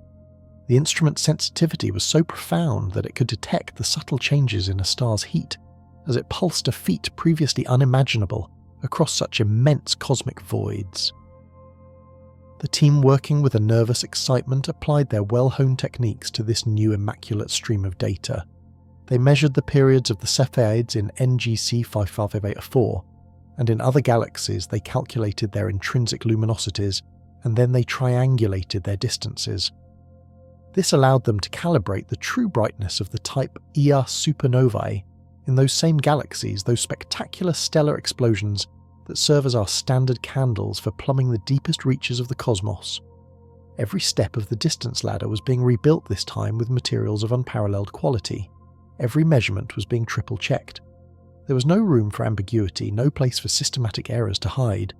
The instrument's sensitivity was so profound that it could detect the subtle changes in a star's heat, as it pulsed a feat previously unimaginable across such immense cosmic voids. The team, working with a nervous excitement, applied their well-honed techniques to this new immaculate stream of data. They measured the periods of the Cepheids in NGC 55884, and in other galaxies they calculated their intrinsic luminosities, and then they triangulated their distances. This allowed them to calibrate the true brightness of the type Ia supernovae in those same galaxies, those spectacular stellar explosions that serve as our standard candles for plumbing the deepest reaches of the cosmos. Every step of the distance ladder was being rebuilt this time with materials of unparalleled quality. Every measurement was being triple-checked. There was no room for ambiguity, no place for systematic errors to hide.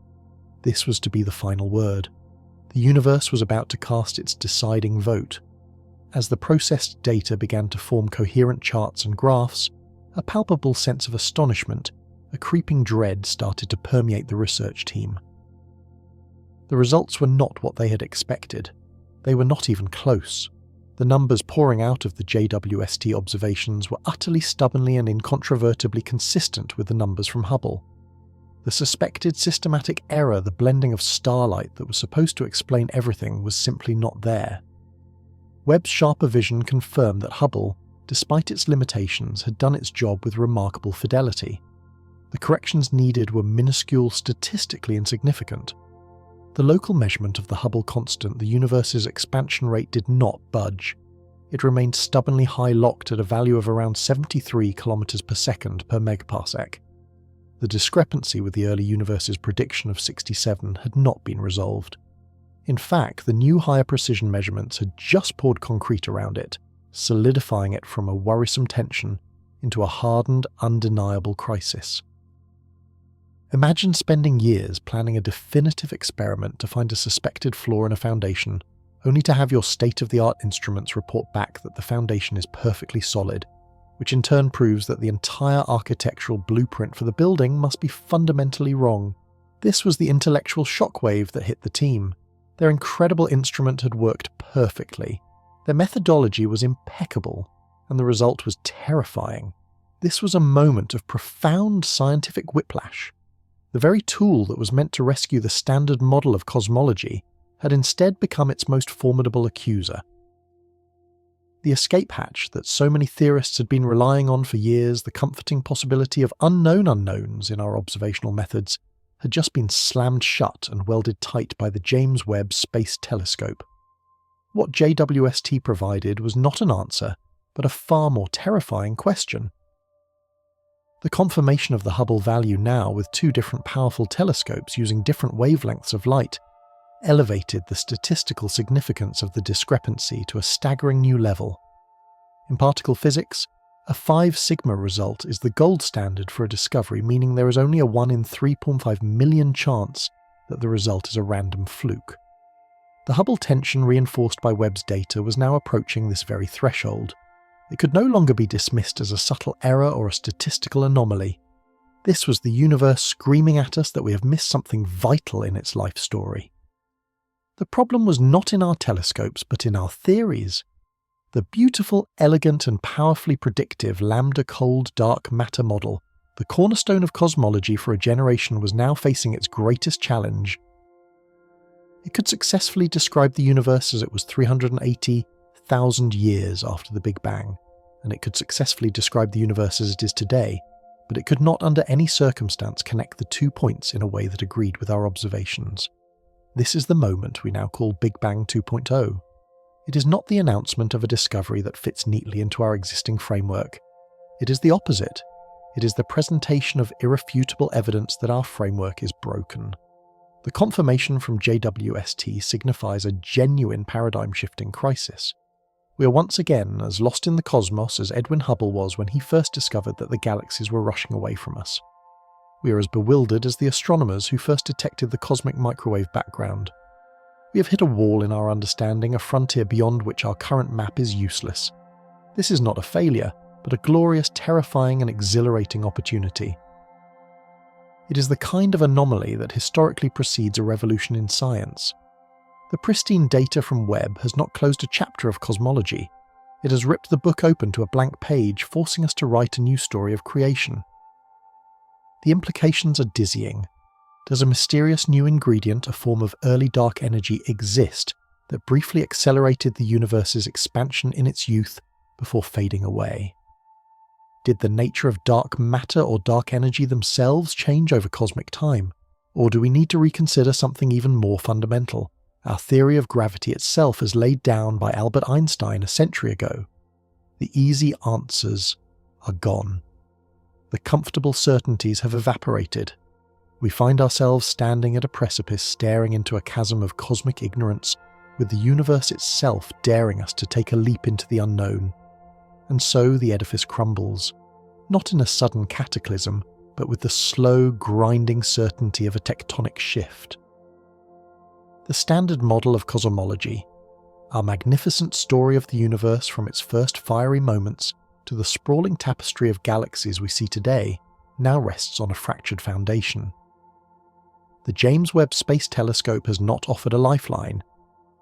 This was to be the final word. The universe was about to cast its deciding vote. As the processed data began to form coherent charts and graphs, a palpable sense of astonishment, a creeping dread started to permeate the research team. The results were not what they had expected. They were not even close. The numbers pouring out of the JWST observations were utterly stubbornly and incontrovertibly consistent with the numbers from Hubble. The suspected systematic error, the blending of starlight that was supposed to explain everything, was simply not there. Webb's sharper vision confirmed that Hubble, despite its limitations, had done its job with remarkable fidelity. The corrections needed were minuscule, statistically insignificant. The local measurement of the Hubble constant, the universe's expansion rate, did not budge. It remained stubbornly high-locked at a value of around 73 km per second per megaparsec. The discrepancy with the early universe's prediction of 67 had not been resolved. In fact, the new higher precision measurements had just poured concrete around it, solidifying it from a worrisome tension into a hardened, undeniable crisis. Imagine spending years planning a definitive experiment to find a suspected flaw in a foundation, only to have your state-of-the-art instruments report back that the foundation is perfectly solid, which in turn proves that the entire architectural blueprint for the building must be fundamentally wrong. This was the intellectual shockwave that hit the team. Their incredible instrument had worked perfectly. Their methodology was impeccable, and the result was terrifying. This was a moment of profound scientific whiplash. The very tool that was meant to rescue the standard model of cosmology had instead become its most formidable accuser. The escape hatch that so many theorists had been relying on for years, the comforting possibility of unknown unknowns in our observational methods, had just been slammed shut and welded tight by the James Webb Space Telescope. What JWST provided was not an answer, but a far more terrifying question. The confirmation of the Hubble value now, with two different powerful telescopes using different wavelengths of light, elevated the statistical significance of the discrepancy to a staggering new level. In particle physics, a 5 sigma result is the gold standard for a discovery, meaning there is only a 1 in 3.5 million chance that the result is a random fluke. The Hubble tension, reinforced by Webb's data, was now approaching this very threshold. It could no longer be dismissed as a subtle error or a statistical anomaly. This was the universe screaming at us that we have missed something vital in its life story. The problem was not in our telescopes, but in our theories. The beautiful, elegant, and powerfully predictive lambda cold dark matter model, the cornerstone of cosmology for a generation, was now facing its greatest challenge. It could successfully describe the universe as it was 380,000 years after the Big Bang, and it could successfully describe the universe as it is today, but it could not under any circumstance connect the 2 points in a way that agreed with our observations. This is the moment we now call Big Bang 2.0. It is not the announcement of a discovery that fits neatly into our existing framework. It is the opposite. It is the presentation of irrefutable evidence that our framework is broken. The confirmation from JWST signifies a genuine paradigm-shifting crisis. We are once again as lost in the cosmos as Edwin Hubble was when he first discovered that the galaxies were rushing away from us. We are as bewildered as the astronomers who first detected the cosmic microwave background. We have hit a wall in our understanding, a frontier beyond which our current map is useless. This is not a failure, but a glorious, terrifying and exhilarating opportunity. It is the kind of anomaly that historically precedes a revolution in science. The pristine data from Webb has not closed a chapter of cosmology. It has ripped the book open to a blank page, forcing us to write a new story of creation. The implications are dizzying. Does a mysterious new ingredient, a form of early dark energy, exist that briefly accelerated the universe's expansion in its youth before fading away? Did the nature of dark matter or dark energy themselves change over cosmic time? Or do we need to reconsider something even more fundamental? Our theory of gravity itself as laid down by Albert Einstein a century ago. The easy answers are gone. The comfortable certainties have evaporated. We find ourselves standing at a precipice staring into a chasm of cosmic ignorance, with the universe itself daring us to take a leap into the unknown. And so the edifice crumbles, not in a sudden cataclysm, but with the slow, grinding certainty of a tectonic shift. The standard model of cosmology, our magnificent story of the universe from its first fiery moments to the sprawling tapestry of galaxies we see today, now rests on a fractured foundation. The James Webb Space Telescope has not offered a lifeline.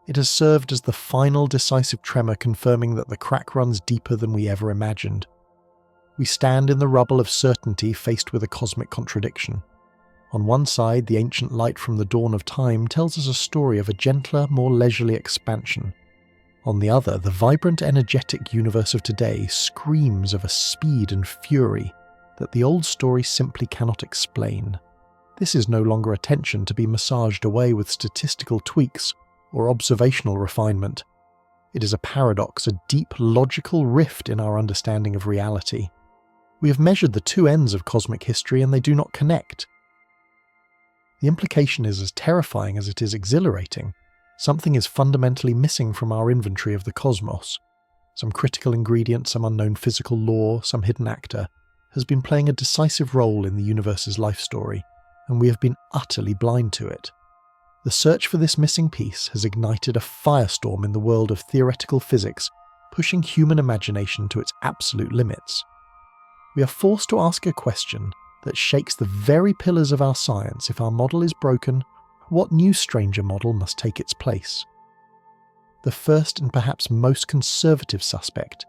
It has served as the final decisive tremor confirming that the crack runs deeper than we ever imagined. We stand in the rubble of certainty faced with a cosmic contradiction. On one side, the ancient light from the dawn of time tells us a story of a gentler, more leisurely expansion. On the other, the vibrant, energetic universe of today screams of a speed and fury that the old story simply cannot explain. This is no longer a tension to be massaged away with statistical tweaks or observational refinement. It is a paradox, a deep logical rift in our understanding of reality. We have measured the two ends of cosmic history and they do not connect. The implication is as terrifying as it is exhilarating. Something is fundamentally missing from our inventory of the cosmos. Some critical ingredient, some unknown physical law, some hidden actor, has been playing a decisive role in the universe's life story, and we have been utterly blind to it. The search for this missing piece has ignited a firestorm in the world of theoretical physics, pushing human imagination to its absolute limits. We are forced to ask a question that shakes the very pillars of our science. If our model is broken, what new stranger model must take its place? The first and perhaps most conservative suspect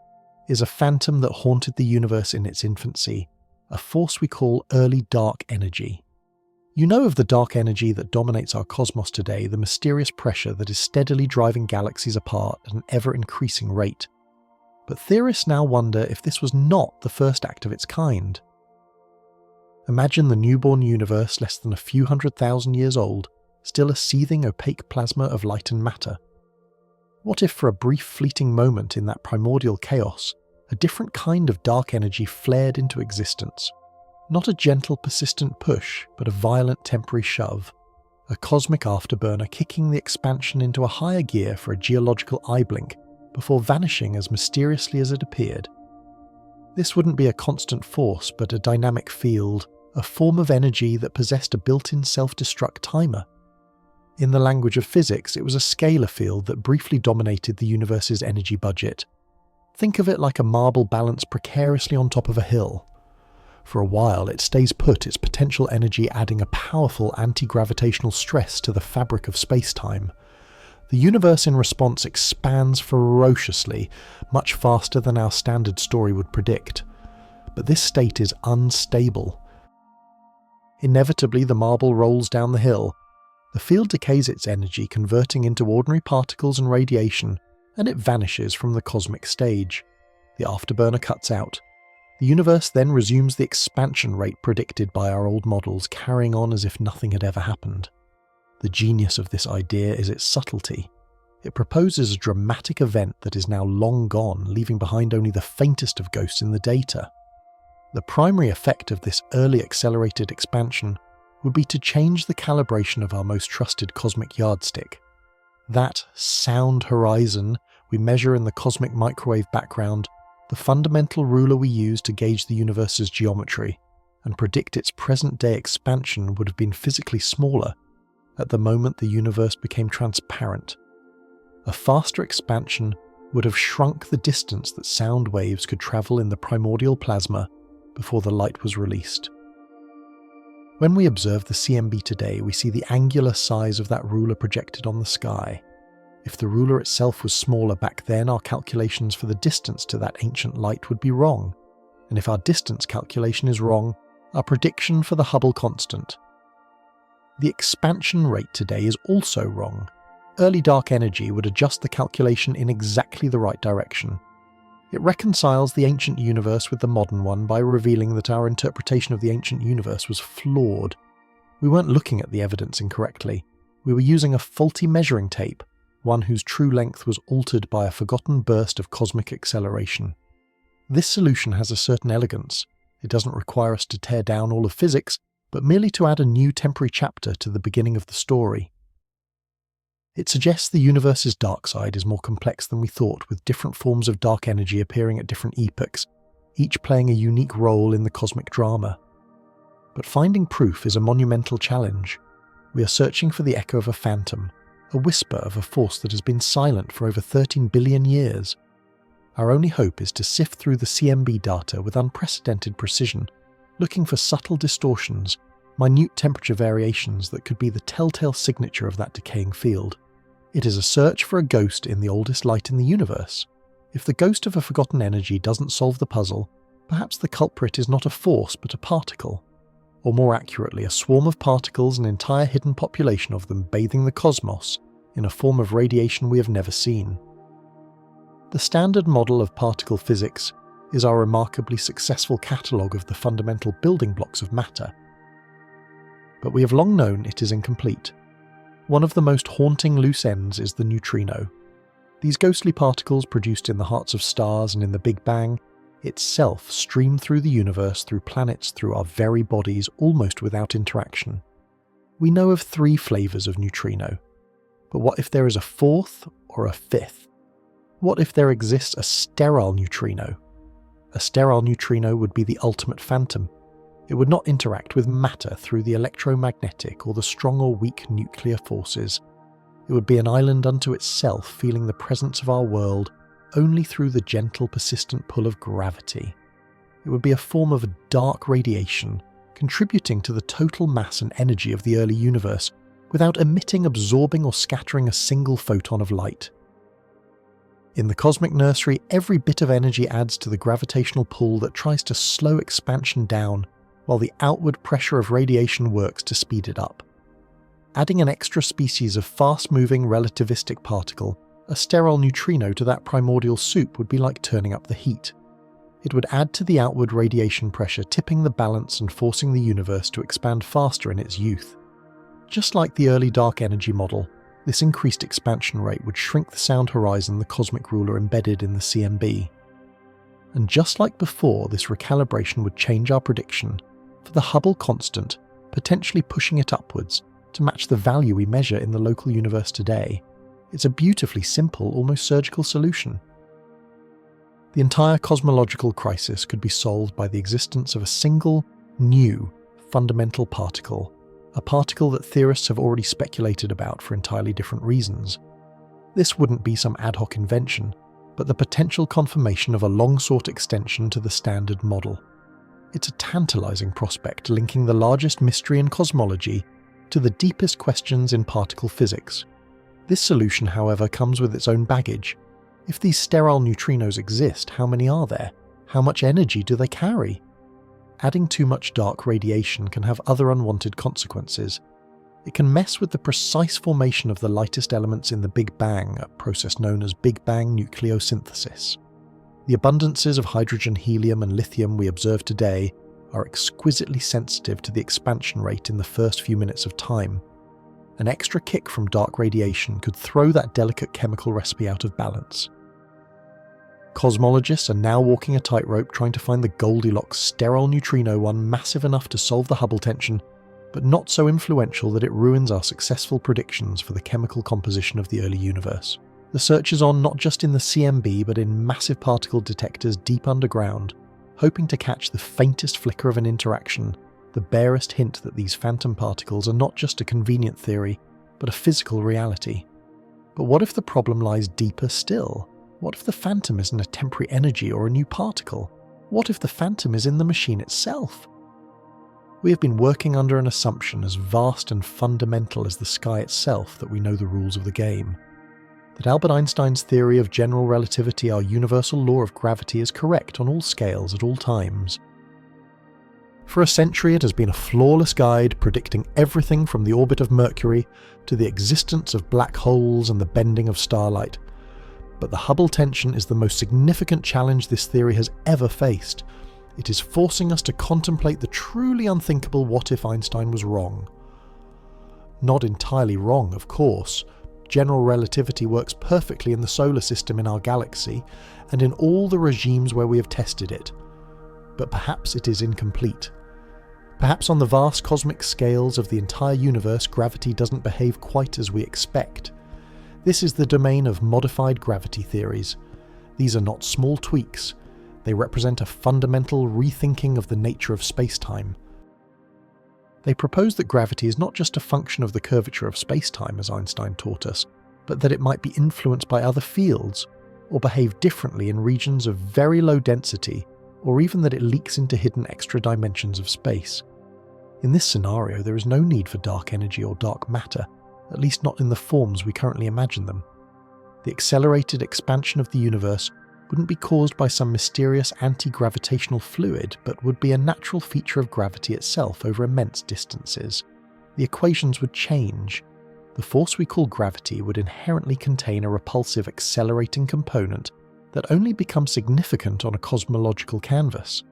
is a phantom that haunted the universe in its infancy, a force we call early dark energy. You know of the dark energy that dominates our cosmos today, the mysterious pressure that is steadily driving galaxies apart at an ever-increasing rate. But theorists now wonder if this was not the first act of its kind. Imagine the newborn universe less than a few 100,000 years old, still a seething opaque plasma of light and matter. What if for a brief fleeting moment in that primordial chaos, a different kind of dark energy flared into existence? Not a gentle persistent push, but a violent temporary shove. A cosmic afterburner kicking the expansion into a higher gear for a geological eye blink before vanishing as mysteriously as it appeared. This wouldn't be a constant force, but a dynamic field, a form of energy that possessed a built-in self-destruct timer. In the language of physics, it was a scalar field that briefly dominated the universe's energy budget. Think of it like a marble balanced precariously on top of a hill. For a while, it stays put, its potential energy adding a powerful anti-gravitational stress to the fabric of space-time. The universe in response expands ferociously, much faster than our standard story would predict. But this state is unstable. Inevitably, the marble rolls down the hill. The field decays its energy, converting into ordinary particles and radiation, and it vanishes from the cosmic stage. The afterburner cuts out. The universe then resumes the expansion rate predicted by our old models, carrying on as if nothing had ever happened. The genius of this idea is its subtlety. It proposes a dramatic event that is now long gone, leaving behind only the faintest of ghosts in the data. The primary effect of this early accelerated expansion would be to change the calibration of our most trusted cosmic yardstick. That sound horizon we measure in the cosmic microwave background, the fundamental ruler we use to gauge the universe's geometry and predict its present-day expansion, would have been physically smaller at the moment the universe became transparent. A faster expansion would have shrunk the distance that sound waves could travel in the primordial plasma before the light was released. When we observe the CMB today, we see the angular size of that ruler projected on the sky. If the ruler itself was smaller back then, our calculations for the distance to that ancient light would be wrong. And if our distance calculation is wrong, our prediction for the Hubble constant. The expansion rate today is also wrong. Early dark energy would adjust the calculation in exactly the right direction. It reconciles the ancient universe with the modern one by revealing that our interpretation of the ancient universe was flawed. We weren't looking at the evidence incorrectly. We were using a faulty measuring tape, one whose true length was altered by a forgotten burst of cosmic acceleration. This solution has a certain elegance. It doesn't require us to tear down all of physics, but merely to add a new temporary chapter to the beginning of the story. It suggests the universe's dark side is more complex than we thought, with different forms of dark energy appearing at different epochs, each playing a unique role in the cosmic drama. But finding proof is a monumental challenge. We are searching for the echo of a phantom, a whisper of a force that has been silent for over 13 billion years. Our only hope is to sift through the CMB data with unprecedented precision, looking for subtle distortions, minute temperature variations that could be the telltale signature of that decaying field. It is a search for a ghost in the oldest light in the universe. If the ghost of a forgotten energy doesn't solve the puzzle, perhaps the culprit is not a force but a particle. Or more accurately, a swarm of particles, an entire hidden population of them bathing the cosmos in a form of radiation we have never seen. The standard model of particle physics is our remarkably successful catalogue of the fundamental building blocks of matter. But we have long known it is incomplete. One of the most haunting loose ends is the neutrino. These ghostly particles produced in the hearts of stars and in the Big Bang itself stream through the universe, through planets, through our very bodies, almost without interaction. We know of 3 flavours of neutrino. But what if there is a 4th or a 5th? What if there exists a sterile neutrino? A sterile neutrino would be the ultimate phantom. It would not interact with matter through the electromagnetic or the strong or weak nuclear forces. It would be an island unto itself, feeling the presence of our world only through the gentle, persistent pull of gravity. It would be a form of dark radiation, contributing to the total mass and energy of the early universe, without emitting, absorbing, or scattering a single photon of light. In the cosmic nursery, every bit of energy adds to the gravitational pull that tries to slow expansion down, while the outward pressure of radiation works to speed it up. Adding an extra species of fast-moving relativistic particle, a sterile neutrino, to that primordial soup would be like turning up the heat. It would add to the outward radiation pressure, tipping the balance and forcing the universe to expand faster in its youth. Just like the early dark energy model, this increased expansion rate would shrink the sound horizon the cosmic ruler embedded in the CMB. And just like before, this recalibration would change our prediction for the Hubble constant, potentially pushing it upwards to match the value we measure in the local universe today. It's a beautifully simple, almost surgical solution. The entire cosmological crisis could be solved by the existence of a single, new, fundamental particle, a particle that theorists have already speculated about for entirely different reasons. This wouldn't be some ad hoc invention, but the potential confirmation of a long-sought extension to the standard model. It's a tantalizing prospect, linking the largest mystery in cosmology to the deepest questions in particle physics. This solution, however, comes with its own baggage. If these sterile neutrinos exist, how many are there? How much energy do they carry? Adding too much dark radiation can have other unwanted consequences. It can mess with the precise formation of the lightest elements in the Big Bang, a process known as Big Bang nucleosynthesis. The abundances of hydrogen, helium, and lithium we observe today are exquisitely sensitive to the expansion rate in the first few minutes of time. An extra kick from dark radiation could throw that delicate chemical recipe out of balance. Cosmologists are now walking a tightrope trying to find the Goldilocks sterile neutrino one massive enough to solve the Hubble tension, but not so influential that it ruins our successful predictions for the chemical composition of the early universe. The search is on not just in the CMB but in massive particle detectors deep underground, hoping to catch the faintest flicker of an interaction, the barest hint that these phantom particles are not just a convenient theory, but a physical reality. But what if the problem lies deeper still? What if the phantom isn't a temporary energy or a new particle? What if the phantom is in the machine itself? We have been working under an assumption as vast and fundamental as the sky itself that we know the rules of the game. That Albert Einstein's theory of general relativity, our universal law of gravity, is correct on all scales at all times. For a century it has been a flawless guide predicting everything from the orbit of Mercury to the existence of black holes and the bending of starlight. But the Hubble tension is the most significant challenge this theory has ever faced. It is forcing us to contemplate the truly unthinkable what if Einstein was wrong. Not entirely wrong, of course. General relativity works perfectly in the solar system in our galaxy, and in all the regimes where we have tested it. But perhaps it is incomplete. Perhaps on the vast cosmic scales of the entire universe, gravity doesn't behave quite as we expect. This is the domain of modified gravity theories. These are not small tweaks. They represent a fundamental rethinking of the nature of space-time. They propose that gravity is not just a function of the curvature of space-time, as Einstein taught us, but that it might be influenced by other fields, or behave differently in regions of very low density, or even that it leaks into hidden extra dimensions of space. In this scenario, there is no need for dark energy or dark matter, at least not in the forms we currently imagine them. The accelerated expansion of the universe wouldn't be caused by some mysterious anti-gravitational fluid, but would be a natural feature of gravity itself over immense distances. The equations would change. The force we call gravity would inherently contain a repulsive accelerating component that only becomes significant on a cosmological canvas.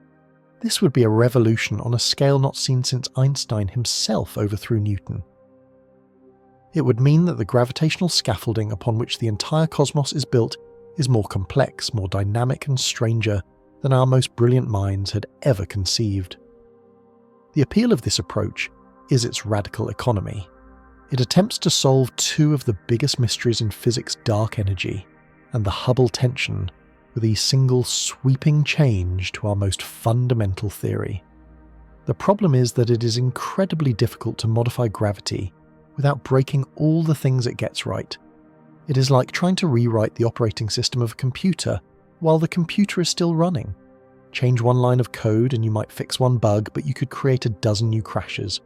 This would be a revolution on a scale not seen since Einstein himself overthrew Newton. It would mean that the gravitational scaffolding upon which the entire cosmos is built is more complex, more dynamic and stranger than our most brilliant minds had ever conceived. The appeal of this approach is its radical economy. It attempts to solve two of the biggest mysteries in physics: dark energy and the Hubble tension, with a single sweeping change to our most fundamental theory. The problem is that it is incredibly difficult to modify gravity without breaking all the things it gets right. It is like trying to rewrite the operating system of a computer while the computer is still running. Change one line of code and you might fix one bug, but you could create a dozen new crashes.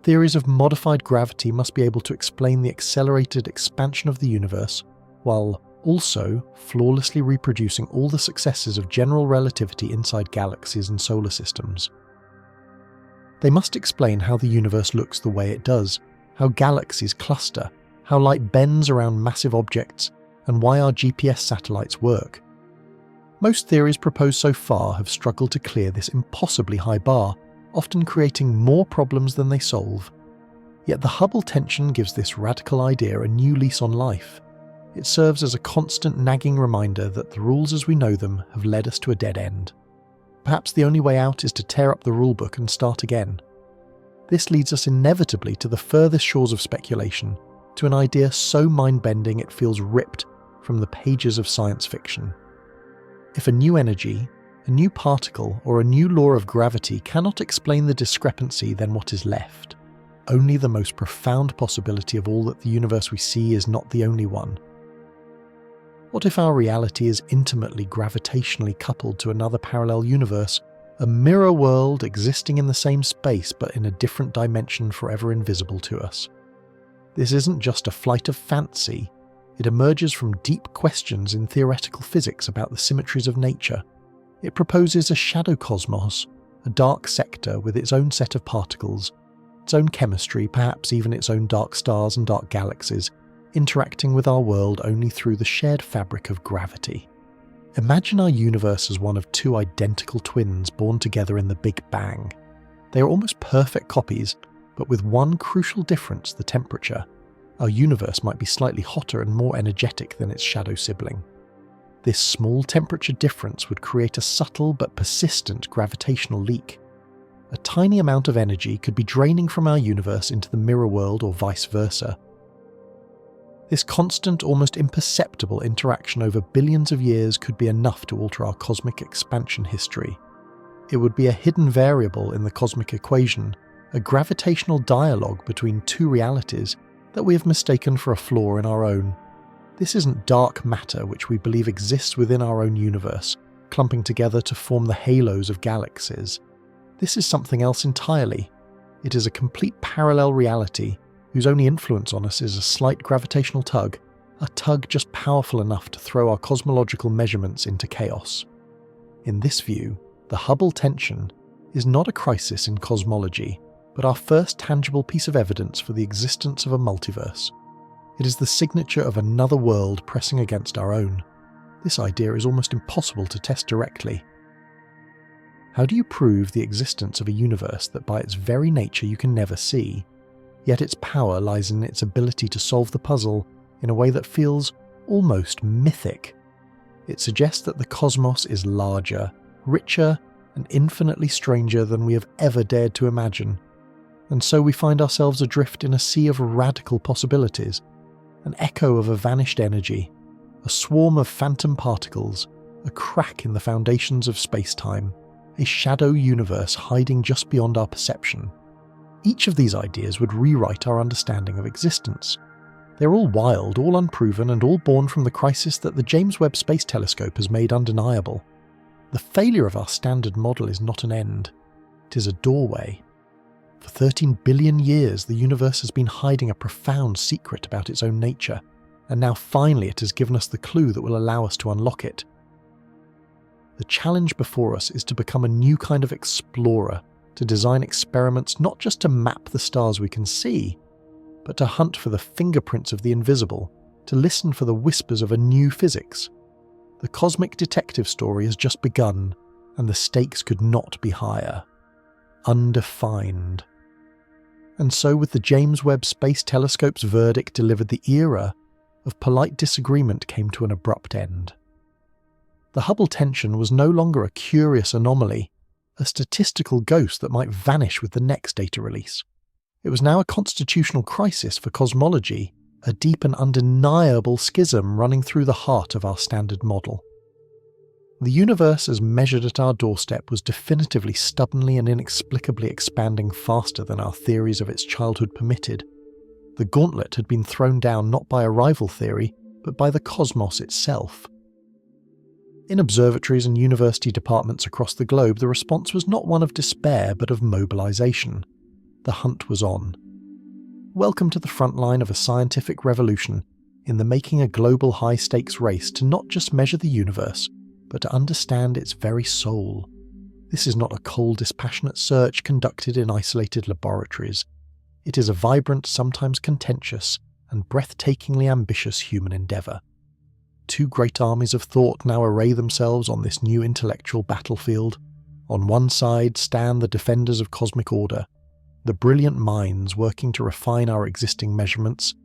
Theories of modified gravity must be able to explain the accelerated expansion of the universe, while also flawlessly reproducing all the successes of general relativity inside galaxies and solar systems. They must explain how the universe looks the way it does, how galaxies cluster, how light bends around massive objects, and why our GPS satellites work. Most theories proposed so far have struggled to clear this impossibly high bar, often creating more problems than they solve. Yet the Hubble tension gives this radical idea a new lease on life. It serves as a constant nagging reminder that the rules as we know them have led us to a dead end. Perhaps the only way out is to tear up the rulebook and start again. This leads us inevitably to the furthest shores of speculation, to an idea so mind-bending it feels ripped from the pages of science fiction. If a new energy, a new particle, or a new law of gravity cannot explain the discrepancy, then what is left? Only the most profound possibility of all that the universe we see is not the only one. What if our reality is intimately gravitationally coupled to another parallel universe, a mirror world existing in the same space but in a different dimension forever invisible to us? This isn't just a flight of fancy. It emerges from deep questions in theoretical physics about the symmetries of nature. It proposes a shadow cosmos, a dark sector with its own set of particles, its own chemistry, perhaps even its own dark stars and dark galaxies, interacting with our world only through the shared fabric of gravity. Imagine our universe as one of two identical twins born together in the Big Bang. They are almost perfect copies, but with one crucial difference: the temperature. Our universe might be slightly hotter and more energetic than its shadow sibling. This small temperature difference would create a subtle but persistent gravitational leak. A tiny amount of energy could be draining from our universe into the mirror world or vice versa. This constant, almost imperceptible interaction over billions of years could be enough to alter our cosmic expansion history. It would be a hidden variable in the cosmic equation, a gravitational dialogue between two realities that we have mistaken for a flaw in our own. This isn't dark matter which we believe exists within our own universe, clumping together to form the halos of galaxies. This is something else entirely. It is a complete parallel reality whose only influence on us is a slight gravitational tug, a tug just powerful enough to throw our cosmological measurements into chaos. In this view, the Hubble tension is not a crisis in cosmology, but our first tangible piece of evidence for the existence of a multiverse. It is the signature of another world pressing against our own. This idea is almost impossible to test directly. How do you prove the existence of a universe that by its very nature you can never see, yet its power lies in its ability to solve the puzzle in a way that feels almost mythic? It suggests that the cosmos is larger, richer, and infinitely stranger than we have ever dared to imagine. And so we find ourselves adrift in a sea of radical possibilities, an echo of a vanished energy, a swarm of phantom particles, a crack in the foundations of space-time, a shadow universe hiding just beyond our perception. Each of these ideas would rewrite our understanding of existence. They're all wild, all unproven, and all born from the crisis that the James Webb Space Telescope has made undeniable. The failure of our standard model is not an end. It is a doorway. For 13 billion years, the universe has been hiding a profound secret about its own nature, and now finally it has given us the clue that will allow us to unlock it. The challenge before us is to become a new kind of explorer, to design experiments not just to map the stars we can see, but to hunt for the fingerprints of the invisible, to listen for the whispers of a new physics. The cosmic detective story has just begun, and the stakes could not be higher. Undefined. And so with the James Webb Space Telescope's verdict delivered, the era of polite disagreement came to an abrupt end. The Hubble tension was no longer a curious anomaly, a statistical ghost that might vanish with the next data release. It was now a constitutional crisis for cosmology, a deep and undeniable schism running through the heart of our standard model. The universe as measured at our doorstep was definitively stubbornly and inexplicably expanding faster than our theories of its childhood permitted. The gauntlet had been thrown down not by a rival theory, but by the cosmos itself. In observatories and university departments across the globe, the response was not one of despair but of mobilization. The hunt was on. Welcome to the front line of a scientific revolution, in the making a global high-stakes race to not just measure the universe, but to understand its very soul. This is not a cold, dispassionate search conducted in isolated laboratories. It is a vibrant, sometimes contentious, and breathtakingly ambitious human endeavour. Two great armies of thought now array themselves on this new intellectual battlefield. On one side stand the defenders of cosmic order, the brilliant minds working to refine our existing measurements,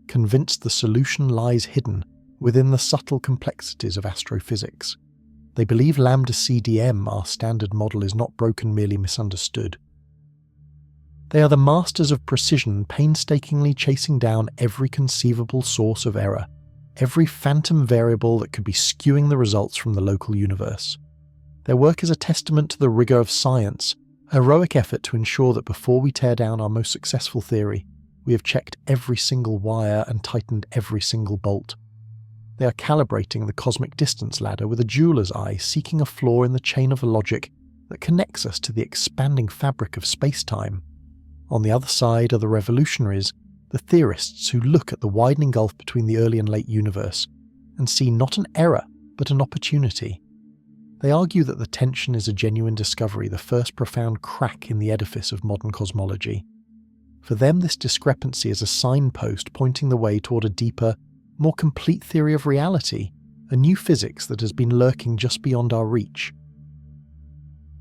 convinced the solution lies hidden within the subtle complexities of astrophysics. They believe lambda CDM, our standard model, is not broken, merely misunderstood. They are the masters of precision, painstakingly chasing down every conceivable source of error, every phantom variable that could be skewing the results from the local universe. Their work is a testament to the rigour of science, a heroic effort to ensure that before we tear down our most successful theory, we have checked every single wire and tightened every single bolt. They are calibrating the cosmic distance ladder with a jeweler's eye, seeking a flaw in the chain of logic that connects us to the expanding fabric of space-time. On the other side are the revolutionaries, the theorists who look at the widening gulf between the early and late universe and see not an error, but an opportunity. They argue that the tension is a genuine discovery, the first profound crack in the edifice of modern cosmology. For them, this discrepancy is a signpost pointing the way toward a deeper, more complete theory of reality, a new physics that has been lurking just beyond our reach.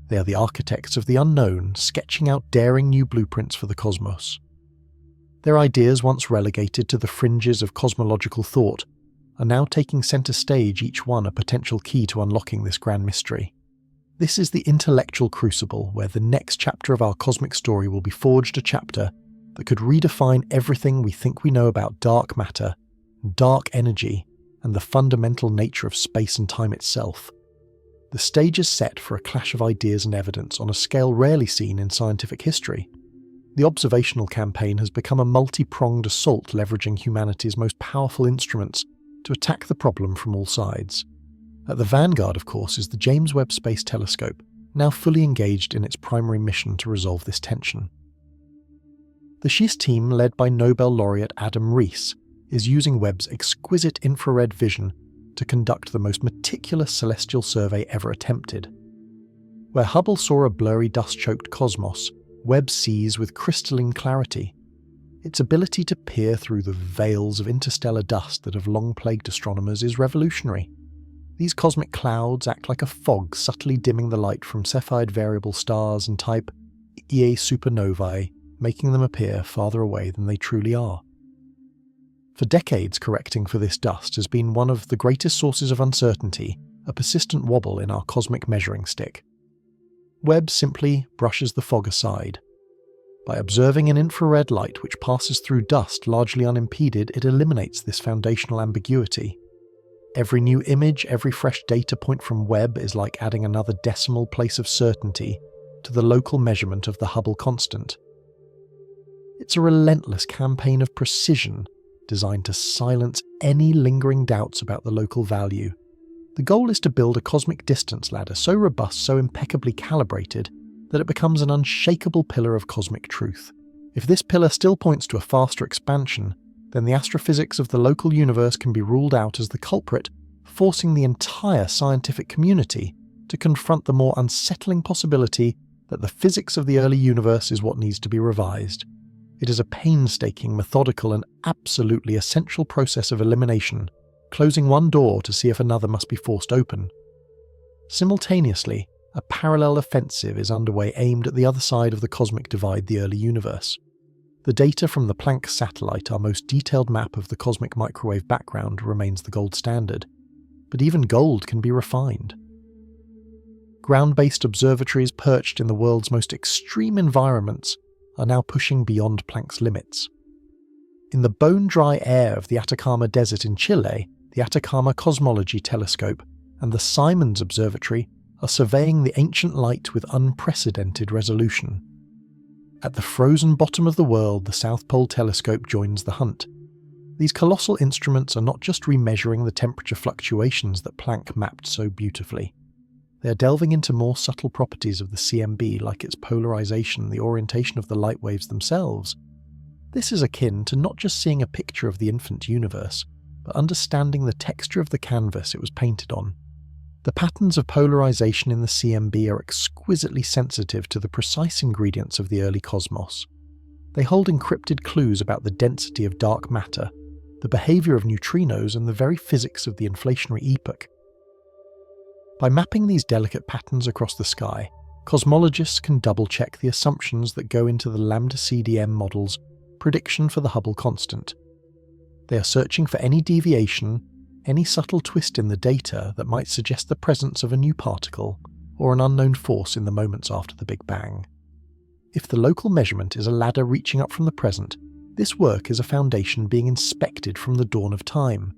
They are the architects of the unknown, sketching out daring new blueprints for the cosmos. Their ideas, once relegated to the fringes of cosmological thought, are now taking centre stage, each one a potential key to unlocking this grand mystery. This is the intellectual crucible where the next chapter of our cosmic story will be forged, a chapter that could redefine everything we think we know about dark matter, dark energy, and the fundamental nature of space and time itself. The stage is set for a clash of ideas and evidence on a scale rarely seen in scientific history. The observational campaign has become a multi-pronged assault, leveraging humanity's most powerful instruments to attack the problem from all sides. At the vanguard, of course, is the James Webb Space Telescope, now fully engaged in its primary mission to resolve this tension. The JWST team, led by Nobel laureate Adam Rees, is using Webb's exquisite infrared vision to conduct the most meticulous celestial survey ever attempted. Where Hubble saw a blurry, dust-choked cosmos, Webb sees with crystalline clarity. Its ability to peer through the veils of interstellar dust that have long plagued astronomers is revolutionary. These cosmic clouds act like a fog, subtly dimming the light from Cepheid variable stars and type Ia supernovae, making them appear farther away than they truly are. For decades, correcting for this dust has been one of the greatest sources of uncertainty, a persistent wobble in our cosmic measuring stick. Webb simply brushes the fog aside. By observing an infrared light which passes through dust largely unimpeded, it eliminates this foundational ambiguity. Every new image, every fresh data point from Webb is like adding another decimal place of certainty to the local measurement of the Hubble constant. It's a relentless campaign of precision designed to silence any lingering doubts about the local value. The goal is to build a cosmic distance ladder so robust, so impeccably calibrated, that it becomes an unshakable pillar of cosmic truth. If this pillar still points to a faster expansion, then the astrophysics of the local universe can be ruled out as the culprit, forcing the entire scientific community to confront the more unsettling possibility that the physics of the early universe is what needs to be revised. It is a painstaking, methodical, and absolutely essential process of elimination, closing one door to see if another must be forced open. Simultaneously, a parallel offensive is underway aimed at the other side of the cosmic divide, the early universe. The data from the Planck satellite, our most detailed map of the cosmic microwave background, remains the gold standard. But even gold can be refined. Ground-based observatories perched in the world's most extreme environments are now pushing beyond Planck's limits. In the bone-dry air of the Atacama Desert in Chile, the Atacama Cosmology Telescope and the Simons Observatory are surveying the ancient light with unprecedented resolution. At the frozen bottom of the world, the South Pole Telescope joins the hunt. These colossal instruments are not just remeasuring the temperature fluctuations that Planck mapped so beautifully. They are delving into more subtle properties of the CMB, like its polarization, the orientation of the light waves themselves. This is akin to not just seeing a picture of the infant universe, but understanding the texture of the canvas it was painted on. The patterns of polarization in the CMB are exquisitely sensitive to the precise ingredients of the early cosmos. They hold encrypted clues about the density of dark matter, the behavior of neutrinos, and the very physics of the inflationary epoch. By mapping these delicate patterns across the sky, cosmologists can double-check the assumptions that go into the lambda CDM model's prediction for the Hubble constant. They are searching for any deviation, any subtle twist in the data that might suggest the presence of a new particle or an unknown force in the moments after the Big Bang. If the local measurement is a ladder reaching up from the present, this work is a foundation being inspected from the dawn of time.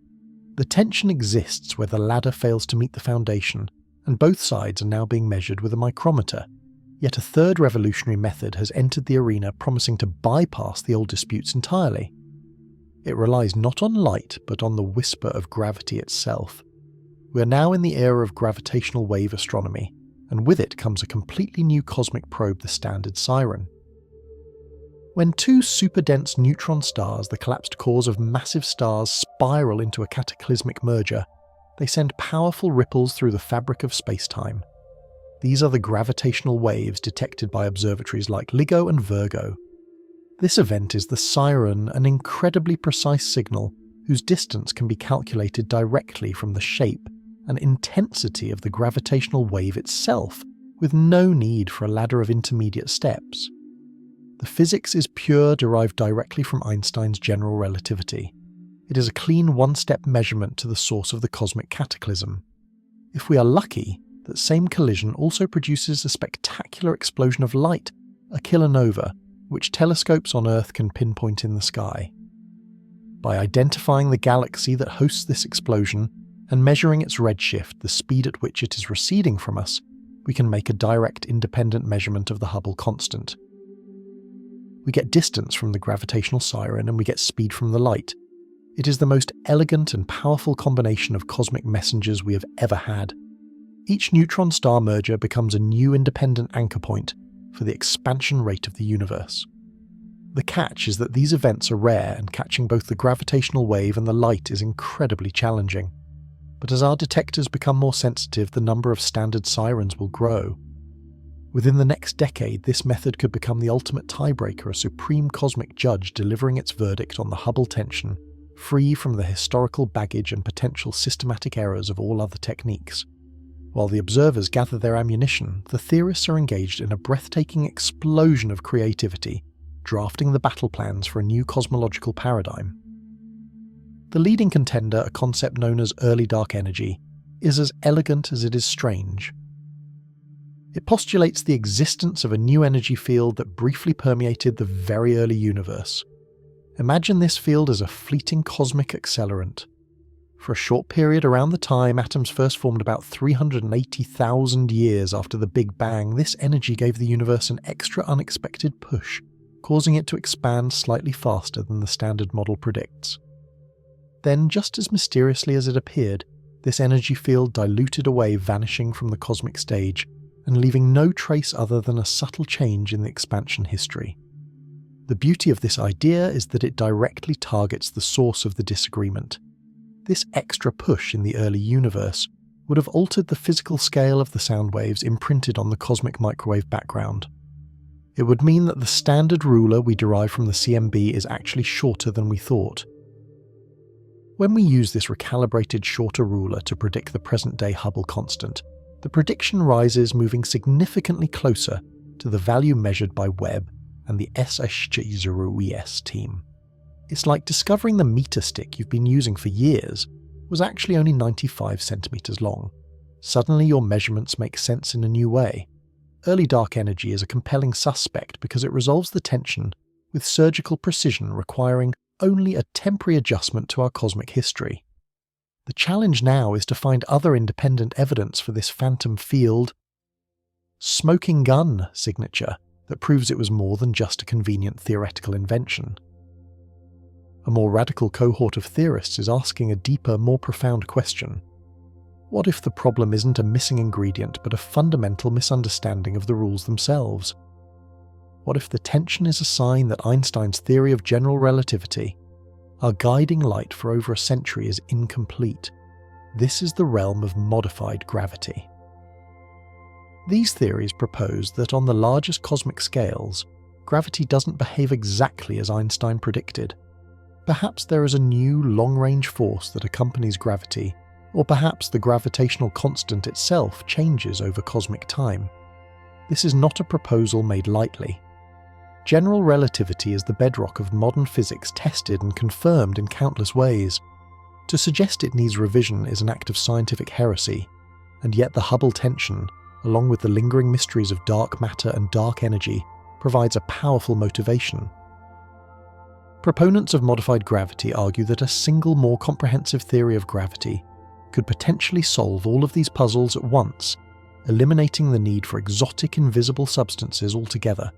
The tension exists where the ladder fails to meet the foundation, and both sides are now being measured with a micrometer. Yet a third revolutionary method has entered the arena, promising to bypass the old disputes entirely. It relies not on light, but on the whisper of gravity itself. We are now in the era of gravitational wave astronomy, and with it comes a completely new cosmic probe, the Standard Siren. When two superdense neutron stars, the collapsed cores of massive stars, spiral into a cataclysmic merger, they send powerful ripples through the fabric of space-time. These are the gravitational waves detected by observatories like LIGO and Virgo. This event is the Siren, an incredibly precise signal whose distance can be calculated directly from the shape and intensity of the gravitational wave itself, with no need for a ladder of intermediate steps. The physics is pure, derived directly from Einstein's general relativity. It is a clean one-step measurement to the source of the cosmic cataclysm. If we are lucky, that same collision also produces a spectacular explosion of light, a kilonova, which telescopes on Earth can pinpoint in the sky. By identifying the galaxy that hosts this explosion and measuring its redshift, the speed at which it is receding from us, we can make a direct independent measurement of the Hubble constant. We get distance from the gravitational siren and we get speed from the light. It is the most elegant and powerful combination of cosmic messengers we have ever had. Each neutron-star merger becomes a new independent anchor point for the expansion rate of the universe. The catch is that these events are rare, and catching both the gravitational wave and the light is incredibly challenging. But as our detectors become more sensitive, the number of standard sirens will grow. Within the next decade, this method could become the ultimate tiebreaker, a supreme cosmic judge delivering its verdict on the Hubble tension, free from the historical baggage and potential systematic errors of all other techniques. While the observers gather their ammunition, the theorists are engaged in a breathtaking explosion of creativity, drafting the battle plans for a new cosmological paradigm. The leading contender, a concept known as early dark energy, is as elegant as it is strange. It postulates the existence of a new energy field that briefly permeated the very early universe. Imagine this field as a fleeting cosmic accelerant. For a short period around the time atoms first formed, about 380,000 years after the Big Bang, this energy gave the universe an extra unexpected push, causing it to expand slightly faster than the standard model predicts. Then, just as mysteriously as it appeared, this energy field diluted away, vanishing from the cosmic stage, and leaving no trace other than a subtle change in the expansion history. The beauty of this idea is that it directly targets the source of the disagreement. This extra push in the early universe would have altered the physical scale of the sound waves imprinted on the cosmic microwave background. It would mean that the standard ruler we derive from the CMB is actually shorter than we thought. When we use this recalibrated shorter ruler to predict the present-day Hubble constant, the prediction rises, moving significantly closer to the value measured by Webb and the JWST team. It's like discovering the meter stick you've been using for years was actually only 95 centimeters long. Suddenly your measurements make sense in a new way. Early dark energy is a compelling suspect because it resolves the tension with surgical precision, requiring only a temporary adjustment to our cosmic history. The challenge now is to find other independent evidence for this phantom field smoking gun signature that proves it was more than just a convenient theoretical invention. A more radical cohort of theorists is asking a deeper, more profound question. What if the problem isn't a missing ingredient but a fundamental misunderstanding of the rules themselves? What if the tension is a sign that Einstein's theory of general relativity, our guiding light for over a century, is incomplete? This is the realm of modified gravity. These theories propose that on the largest cosmic scales, gravity doesn't behave exactly as Einstein predicted. Perhaps there is a new long-range force that accompanies gravity, or perhaps the gravitational constant itself changes over cosmic time. This is not a proposal made lightly. General relativity is the bedrock of modern physics, tested and confirmed in countless ways. To suggest it needs revision is an act of scientific heresy, and yet the Hubble tension, along with the lingering mysteries of dark matter and dark energy, provides a powerful motivation. Proponents of modified gravity argue that a single, more comprehensive theory of gravity could potentially solve all of these puzzles at once, eliminating the need for exotic invisible substances altogether.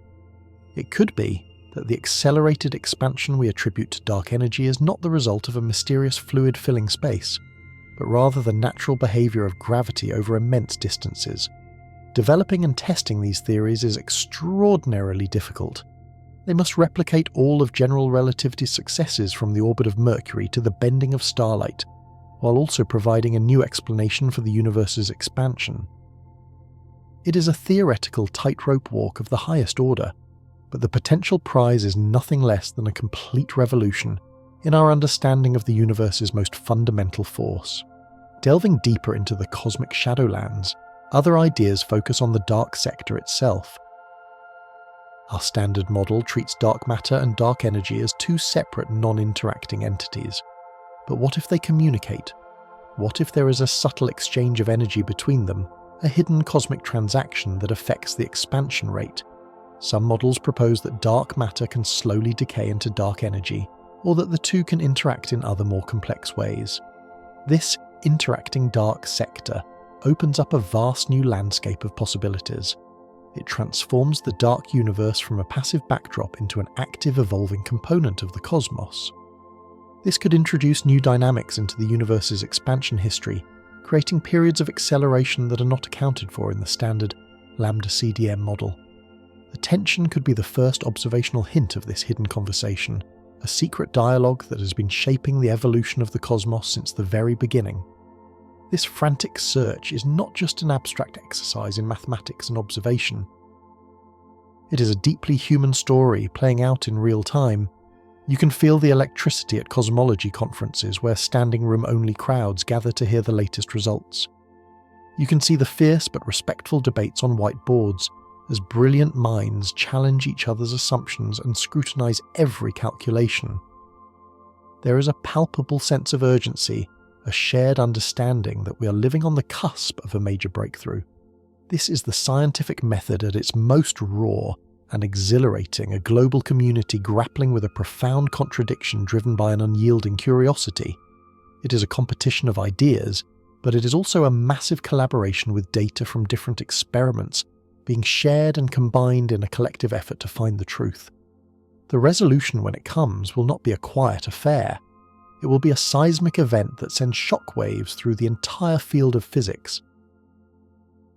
It could be that the accelerated expansion we attribute to dark energy is not the result of a mysterious fluid filling space, but rather the natural behavior of gravity over immense distances. Developing and testing these theories is extraordinarily difficult. They must replicate all of general relativity's successes, from the orbit of Mercury to the bending of starlight, while also providing a new explanation for the universe's expansion. It is a theoretical tightrope walk of the highest order, but the potential prize is nothing less than a complete revolution in our understanding of the universe's most fundamental force. Delving deeper into the cosmic shadowlands, Other ideas focus on the dark sector itself. Our standard model treats dark matter and dark energy as two separate non-interacting entities. But what if they communicate? What if there is a subtle exchange of energy between them, a hidden cosmic transaction that affects the expansion rate? Some models propose that dark matter can slowly decay into dark energy, or that the two can interact in other more complex ways. This interacting dark sector opens up a vast new landscape of possibilities. It transforms the dark universe from a passive backdrop into an active, evolving component of the cosmos. This could introduce new dynamics into the universe's expansion history, creating periods of acceleration that are not accounted for in the standard lambda CDM model. The tension could be the first observational hint of this hidden conversation, a secret dialogue that has been shaping the evolution of the cosmos since the very beginning. This frantic search is not just an abstract exercise in mathematics and observation. It is a deeply human story playing out in real time. You can feel the electricity at cosmology conferences where standing room only crowds gather to hear the latest results. You can see the fierce but respectful debates on whiteboards as brilliant minds challenge each other's assumptions and scrutinize every calculation. There is a palpable sense of urgency, a shared understanding that we are living on the cusp of a major breakthrough. This is the scientific method at its most raw and exhilarating, a global community grappling with a profound contradiction driven by an unyielding curiosity. It is a competition of ideas, but it is also a massive collaboration with data from different experiments being shared and combined in a collective effort to find the truth. The resolution when it comes will not be a quiet affair. It will be a seismic event that sends shockwaves through the entire field of physics.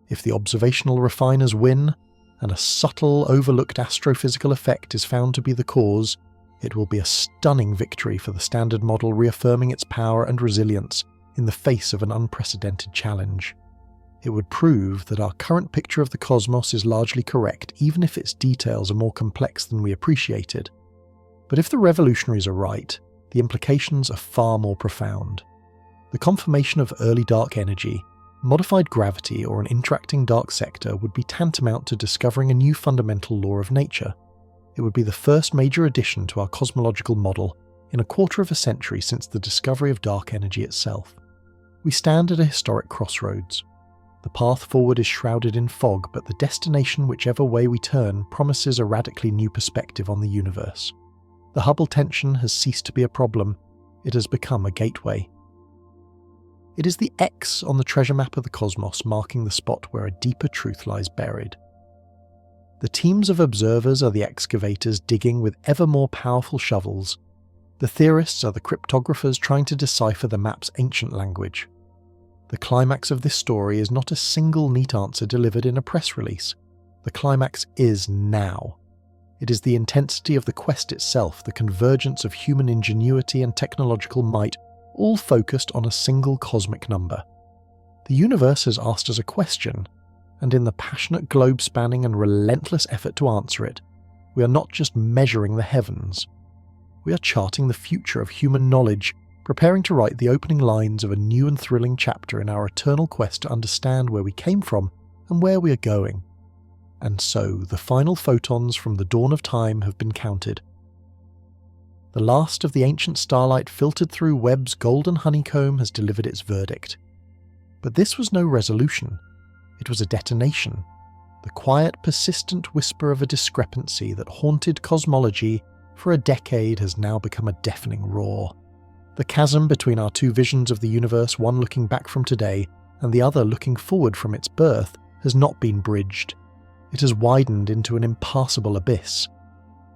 If the observational refiners win, and a subtle, overlooked astrophysical effect is found to be the cause, it will be a stunning victory for the standard model, reaffirming its power and resilience in the face of an unprecedented challenge. It would prove that our current picture of the cosmos is largely correct, even if its details are more complex than we appreciated. But if the revolutionaries are right, the implications are far more profound. The confirmation of early dark energy, modified gravity, or an interacting dark sector would be tantamount to discovering a new fundamental law of nature. It would be the first major addition to our cosmological model in a quarter of a century since the discovery of dark energy itself. We stand at a historic crossroads. The path forward is shrouded in fog, but the destination, whichever way we turn, promises a radically new perspective on the universe. The Hubble tension has ceased to be a problem. It has become a gateway. It is the X on the treasure map of the cosmos, marking the spot where a deeper truth lies buried. The teams of observers are the excavators digging with ever more powerful shovels. The theorists are the cryptographers trying to decipher the map's ancient language. The climax of this story is not a single neat answer delivered in a press release. The climax is now. It is the intensity of the quest itself, the convergence of human ingenuity and technological might, all focused on a single cosmic number. The universe has asked us a question, and in the passionate globe-spanning and relentless effort to answer it, we are not just measuring the heavens. We are charting the future of human knowledge, preparing to write the opening lines of a new and thrilling chapter in our eternal quest to understand where we came from and where we are going. And so, the final photons from the dawn of time have been counted. The last of the ancient starlight filtered through Webb's golden honeycomb has delivered its verdict. But this was no resolution. It was a detonation. The quiet, persistent whisper of a discrepancy that haunted cosmology for a decade has now become a deafening roar. The chasm between our two visions of the universe, one looking back from today and the other looking forward from its birth, has not been bridged. It has widened into an impassable abyss.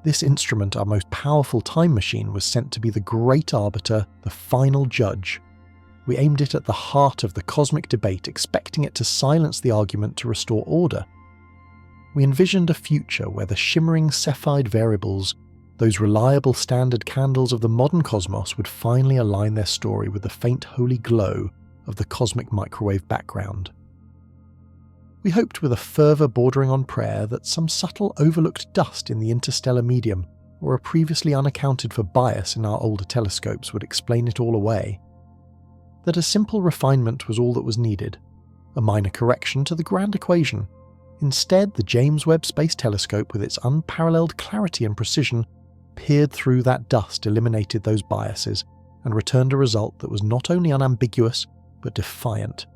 This instrument, our most powerful time machine, was sent to be the great arbiter, the final judge. We aimed it at the heart of the cosmic debate, expecting it to silence the argument to restore order. We envisioned a future where the shimmering Cepheid variables, those reliable standard candles of the modern cosmos, would finally align their story with the faint holy glow of the cosmic microwave background. We hoped with a fervour bordering on prayer that some subtle overlooked dust in the interstellar medium, or a previously unaccounted for bias in our older telescopes, would explain it all away. That a simple refinement was all that was needed. a minor correction to the grand equation. Instead, the James Webb Space Telescope, with its unparalleled clarity and precision, peered through that dust, eliminated those biases, and returned a result that was not only unambiguous, but defiant.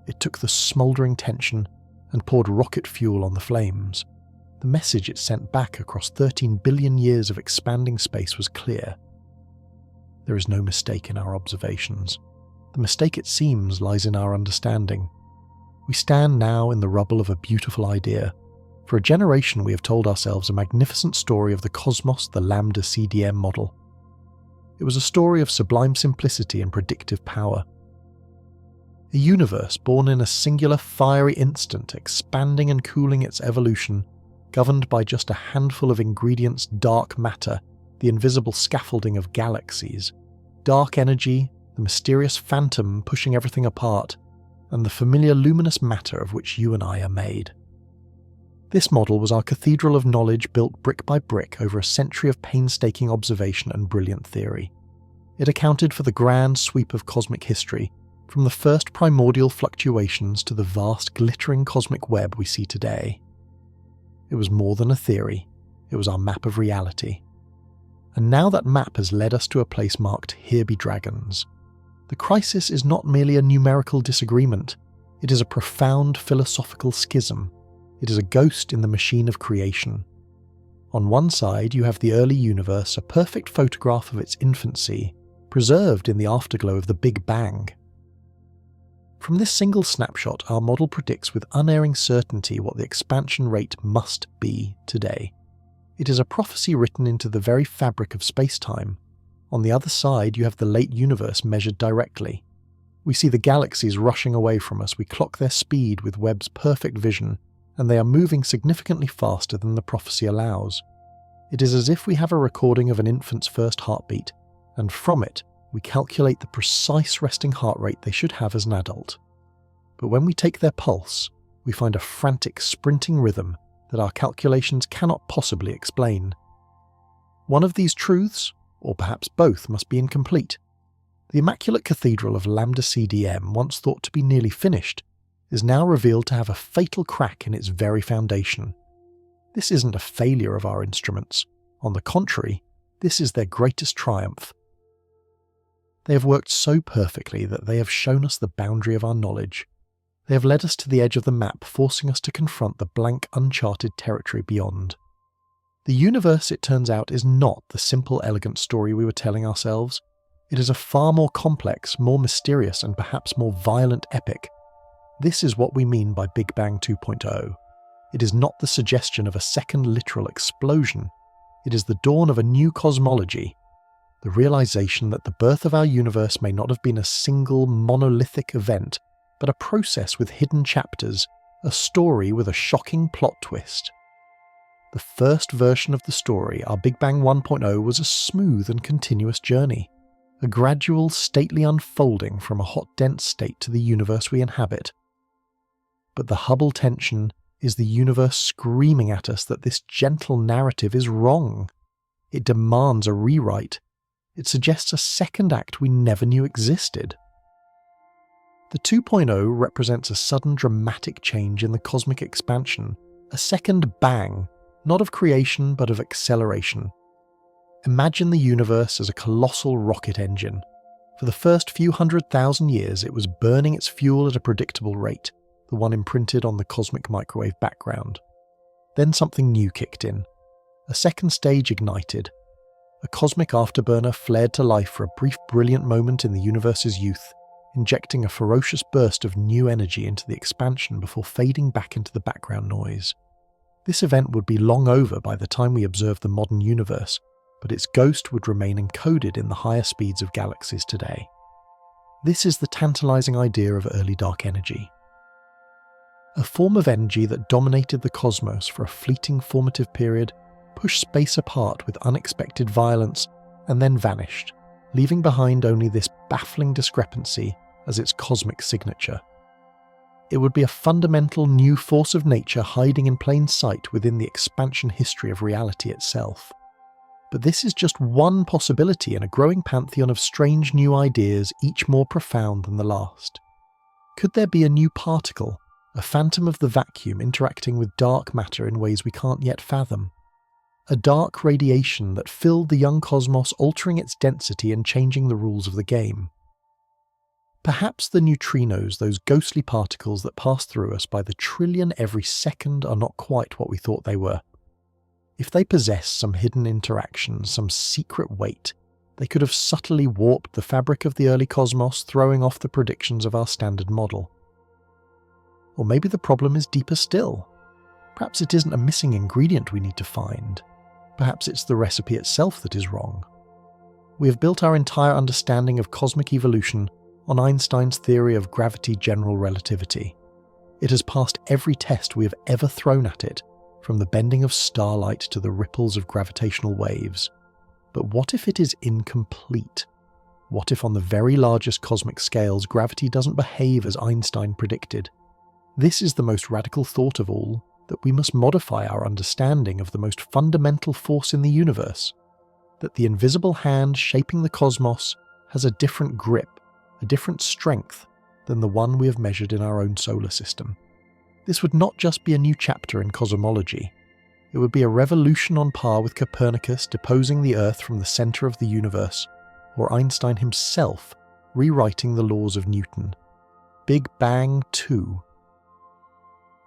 It took the smouldering tension and poured rocket fuel on the flames. The message it sent back across 13 billion years of expanding space was clear. There is no mistake in our observations. The mistake, it seems, lies in our understanding. We stand now in the rubble of a beautiful idea. For a generation we have told ourselves a magnificent story of the cosmos, the lambda CDM model. It was a story of sublime simplicity and predictive power. A universe born in a singular fiery instant, expanding and cooling its evolution, governed by just a handful of ingredients: dark matter, the invisible scaffolding of galaxies, dark energy, the mysterious phantom pushing everything apart, and the familiar luminous matter of which you and I are made. This model was our cathedral of knowledge, built brick by brick over a century of painstaking observation and brilliant theory. It accounted for the grand sweep of cosmic history, from the first primordial fluctuations to the vast glittering cosmic web we see today. It was more than a theory, it was our map of reality. And now that map has led us to a place marked "Here be dragons." The crisis is not merely a numerical disagreement, it is a profound philosophical schism. It is a ghost in the machine of creation. On one side you have the early universe, a perfect photograph of its infancy, preserved in the afterglow of the Big Bang. From this single snapshot, our model predicts with unerring certainty what the expansion rate must be today. It is a prophecy written into the very fabric of space-time. On the other side, you have the late universe measured directly. We see the galaxies rushing away from us, we clock their speed with Webb's perfect vision, and they are moving significantly faster than the prophecy allows. It is as if we have a recording of an infant's first heartbeat, and from it, we calculate the precise resting heart rate they should have as an adult. But when we take their pulse, we find a frantic, sprinting rhythm that our calculations cannot possibly explain. One of these truths, or perhaps both, must be incomplete. The immaculate cathedral of lambda CDM, once thought to be nearly finished, is now revealed to have a fatal crack in its very foundation. This isn't a failure of our instruments. On the contrary, this is their greatest triumph. They have worked so perfectly that they have shown us the boundary of our knowledge. They have led us to the edge of the map, forcing us to confront the blank, uncharted territory beyond. The universe, it turns out, is not the simple, elegant story we were telling ourselves. It is a far more complex, more mysterious, and perhaps more violent epic. This is what we mean by Big Bang 2.0. It is not the suggestion of a second literal explosion. It is the dawn of a new cosmology. The realization that the birth of our universe may not have been a single monolithic event, but a process with hidden chapters, a story with a shocking plot twist. The first version of the story, our Big Bang 1.0, was a smooth and continuous journey, a gradual, stately unfolding from a hot, dense state to the universe we inhabit. But the Hubble tension is the universe screaming at us that this gentle narrative is wrong. It demands a rewrite. It suggests a second act we never knew existed. The 2.0 represents a sudden dramatic change in the cosmic expansion, a second bang, not of creation but of acceleration. Imagine the universe as a colossal rocket engine. For the first few 100,000 years it was burning its fuel at a predictable rate, the one imprinted on the cosmic microwave background. Then something new kicked in. A second stage ignited. A cosmic afterburner flared to life for a brief brilliant moment in the universe's youth, injecting a ferocious burst of new energy into the expansion before fading back into the background noise. This event would be long over by the time we observe the modern universe, but its ghost would remain encoded in the higher speeds of galaxies today. This is the tantalizing idea of early dark energy. A form of energy that dominated the cosmos for a fleeting formative period, pushed space apart with unexpected violence, and then vanished, leaving behind only this baffling discrepancy as its cosmic signature. It would be a fundamental new force of nature hiding in plain sight within the expansion history of reality itself. But this is just one possibility in a growing pantheon of strange new ideas, each more profound than the last. Could there be a new particle, a phantom of the vacuum interacting with dark matter in ways we can't yet fathom? A dark radiation that filled the young cosmos, altering its density and changing the rules of the game. Perhaps the neutrinos, those ghostly particles that pass through us by the trillion every second, are not quite what we thought they were. If they possess some hidden interaction, some secret weight, they could have subtly warped the fabric of the early cosmos, throwing off the predictions of our standard model. Or maybe the problem is deeper still. Perhaps it isn't a missing ingredient we need to find. Perhaps it's the recipe itself that is wrong. We have built our entire understanding of cosmic evolution on Einstein's theory of gravity general relativity. It has passed every test we have ever thrown at it, from the bending of starlight to the ripples of gravitational waves. But what if it is incomplete? What if on the very largest cosmic scales gravity doesn't behave as Einstein predicted? This is the most radical thought of all, that we must modify our understanding of the most fundamental force in the universe, that the invisible hand shaping the cosmos has a different grip, a different strength than the one we have measured in our own solar system. This would not just be a new chapter in cosmology. It would be a revolution on par with Copernicus deposing the Earth from the centre of the universe, or Einstein himself rewriting the laws of Newton. Big Bang 2.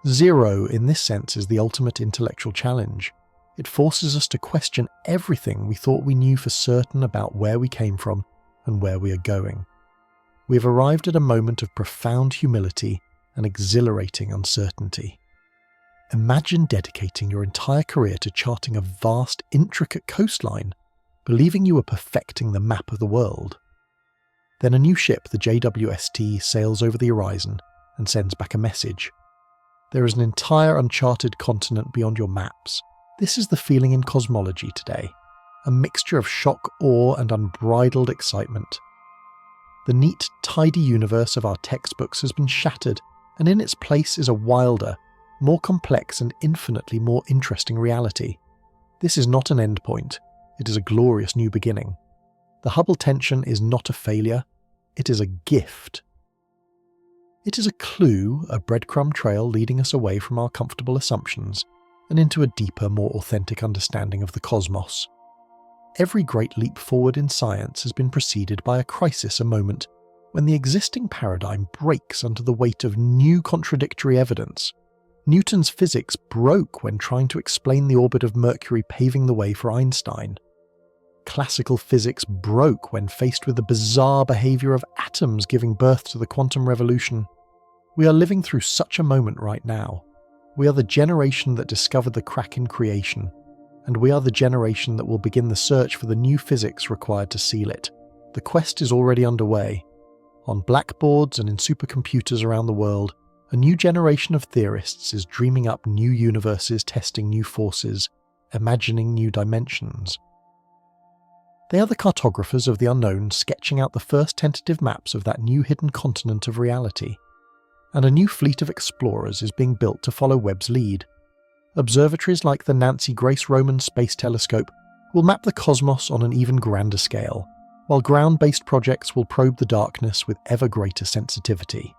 Zero, in this sense, is the ultimate intellectual challenge. It forces us to question everything we thought we knew for certain about where we came from and where we are going. We have arrived at a moment of profound humility and exhilarating uncertainty. Imagine dedicating your entire career to charting a vast, intricate coastline, believing you were perfecting the map of the world. Then a new ship, the JWST, sails over the horizon and sends back a message. There is an entire uncharted continent beyond your maps. This is the feeling in cosmology today, a mixture of shock, awe, and unbridled excitement. The neat, tidy universe of our textbooks has been shattered, and in its place is a wilder, more complex and infinitely more interesting reality. This is not an endpoint, it is a glorious new beginning. The Hubble tension is not a failure, it is a gift. It is a clue, a breadcrumb trail leading us away from our comfortable assumptions and into a deeper, more authentic understanding of the cosmos. Every great leap forward in science has been preceded by a crisis, a moment when the existing paradigm breaks under the weight of new contradictory evidence. Newton's physics broke when trying to explain the orbit of Mercury, paving the way for Einstein. Classical physics broke when faced with the bizarre behaviour of atoms, giving birth to the quantum revolution. We are living through such a moment right now. We are the generation that discovered the crack in creation, and we are the generation that will begin the search for the new physics required to seal it. The quest is already underway. On blackboards and in supercomputers around the world, a new generation of theorists is dreaming up new universes, testing new forces, imagining new dimensions. They are the cartographers of the unknown, sketching out the first tentative maps of that new hidden continent of reality. And a new fleet of explorers is being built to follow Webb's lead. Observatories like the Nancy Grace Roman Space Telescope will map the cosmos on an even grander scale, while ground-based projects will probe the darkness with ever greater sensitivity.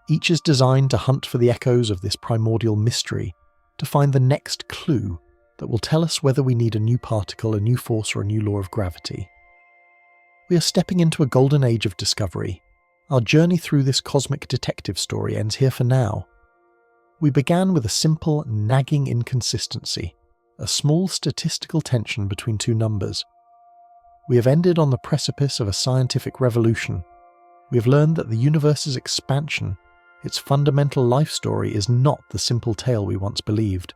Each is designed to hunt for the echoes of this primordial mystery, to find the next clue that will tell us whether we need a new particle, a new force, or a new law of gravity. We are stepping into a golden age of discovery. Our journey through this cosmic detective story ends here for now. We began with a simple, nagging inconsistency, a small statistical tension between two numbers. We have ended on the precipice of a scientific revolution. We have learned that the universe's expansion, its fundamental life story, is not the simple tale we once believed.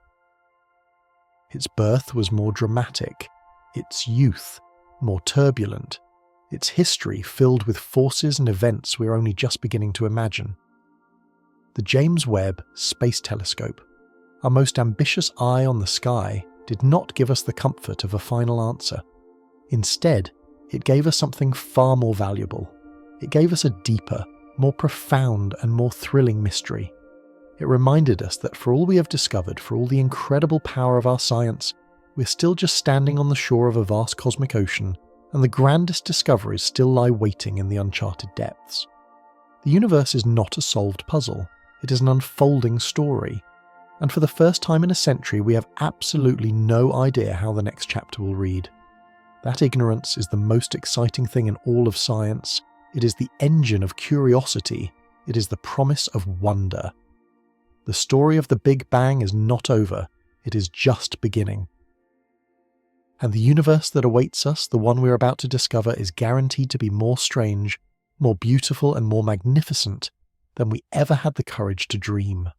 Its birth was more dramatic, its youth more turbulent, its history filled with forces and events we are only just beginning to imagine. The James Webb Space Telescope, our most ambitious eye on the sky, did not give us the comfort of a final answer. Instead, it gave us something far more valuable. It gave us a deeper, more profound and more thrilling mystery. It reminded us that for all we have discovered, for all the incredible power of our science, we're still just standing on the shore of a vast cosmic ocean, and the grandest discoveries still lie waiting in the uncharted depths. The universe is not a solved puzzle, it is an unfolding story, and for the first time in a century we have absolutely no idea how the next chapter will read. That ignorance is the most exciting thing in all of science. It is the engine of curiosity. It is the promise of wonder. The story of the Big Bang is not over. It is just beginning. And the universe that awaits us, the one we're about to discover, is guaranteed to be more strange, more beautiful and more magnificent than we ever had the courage to dream.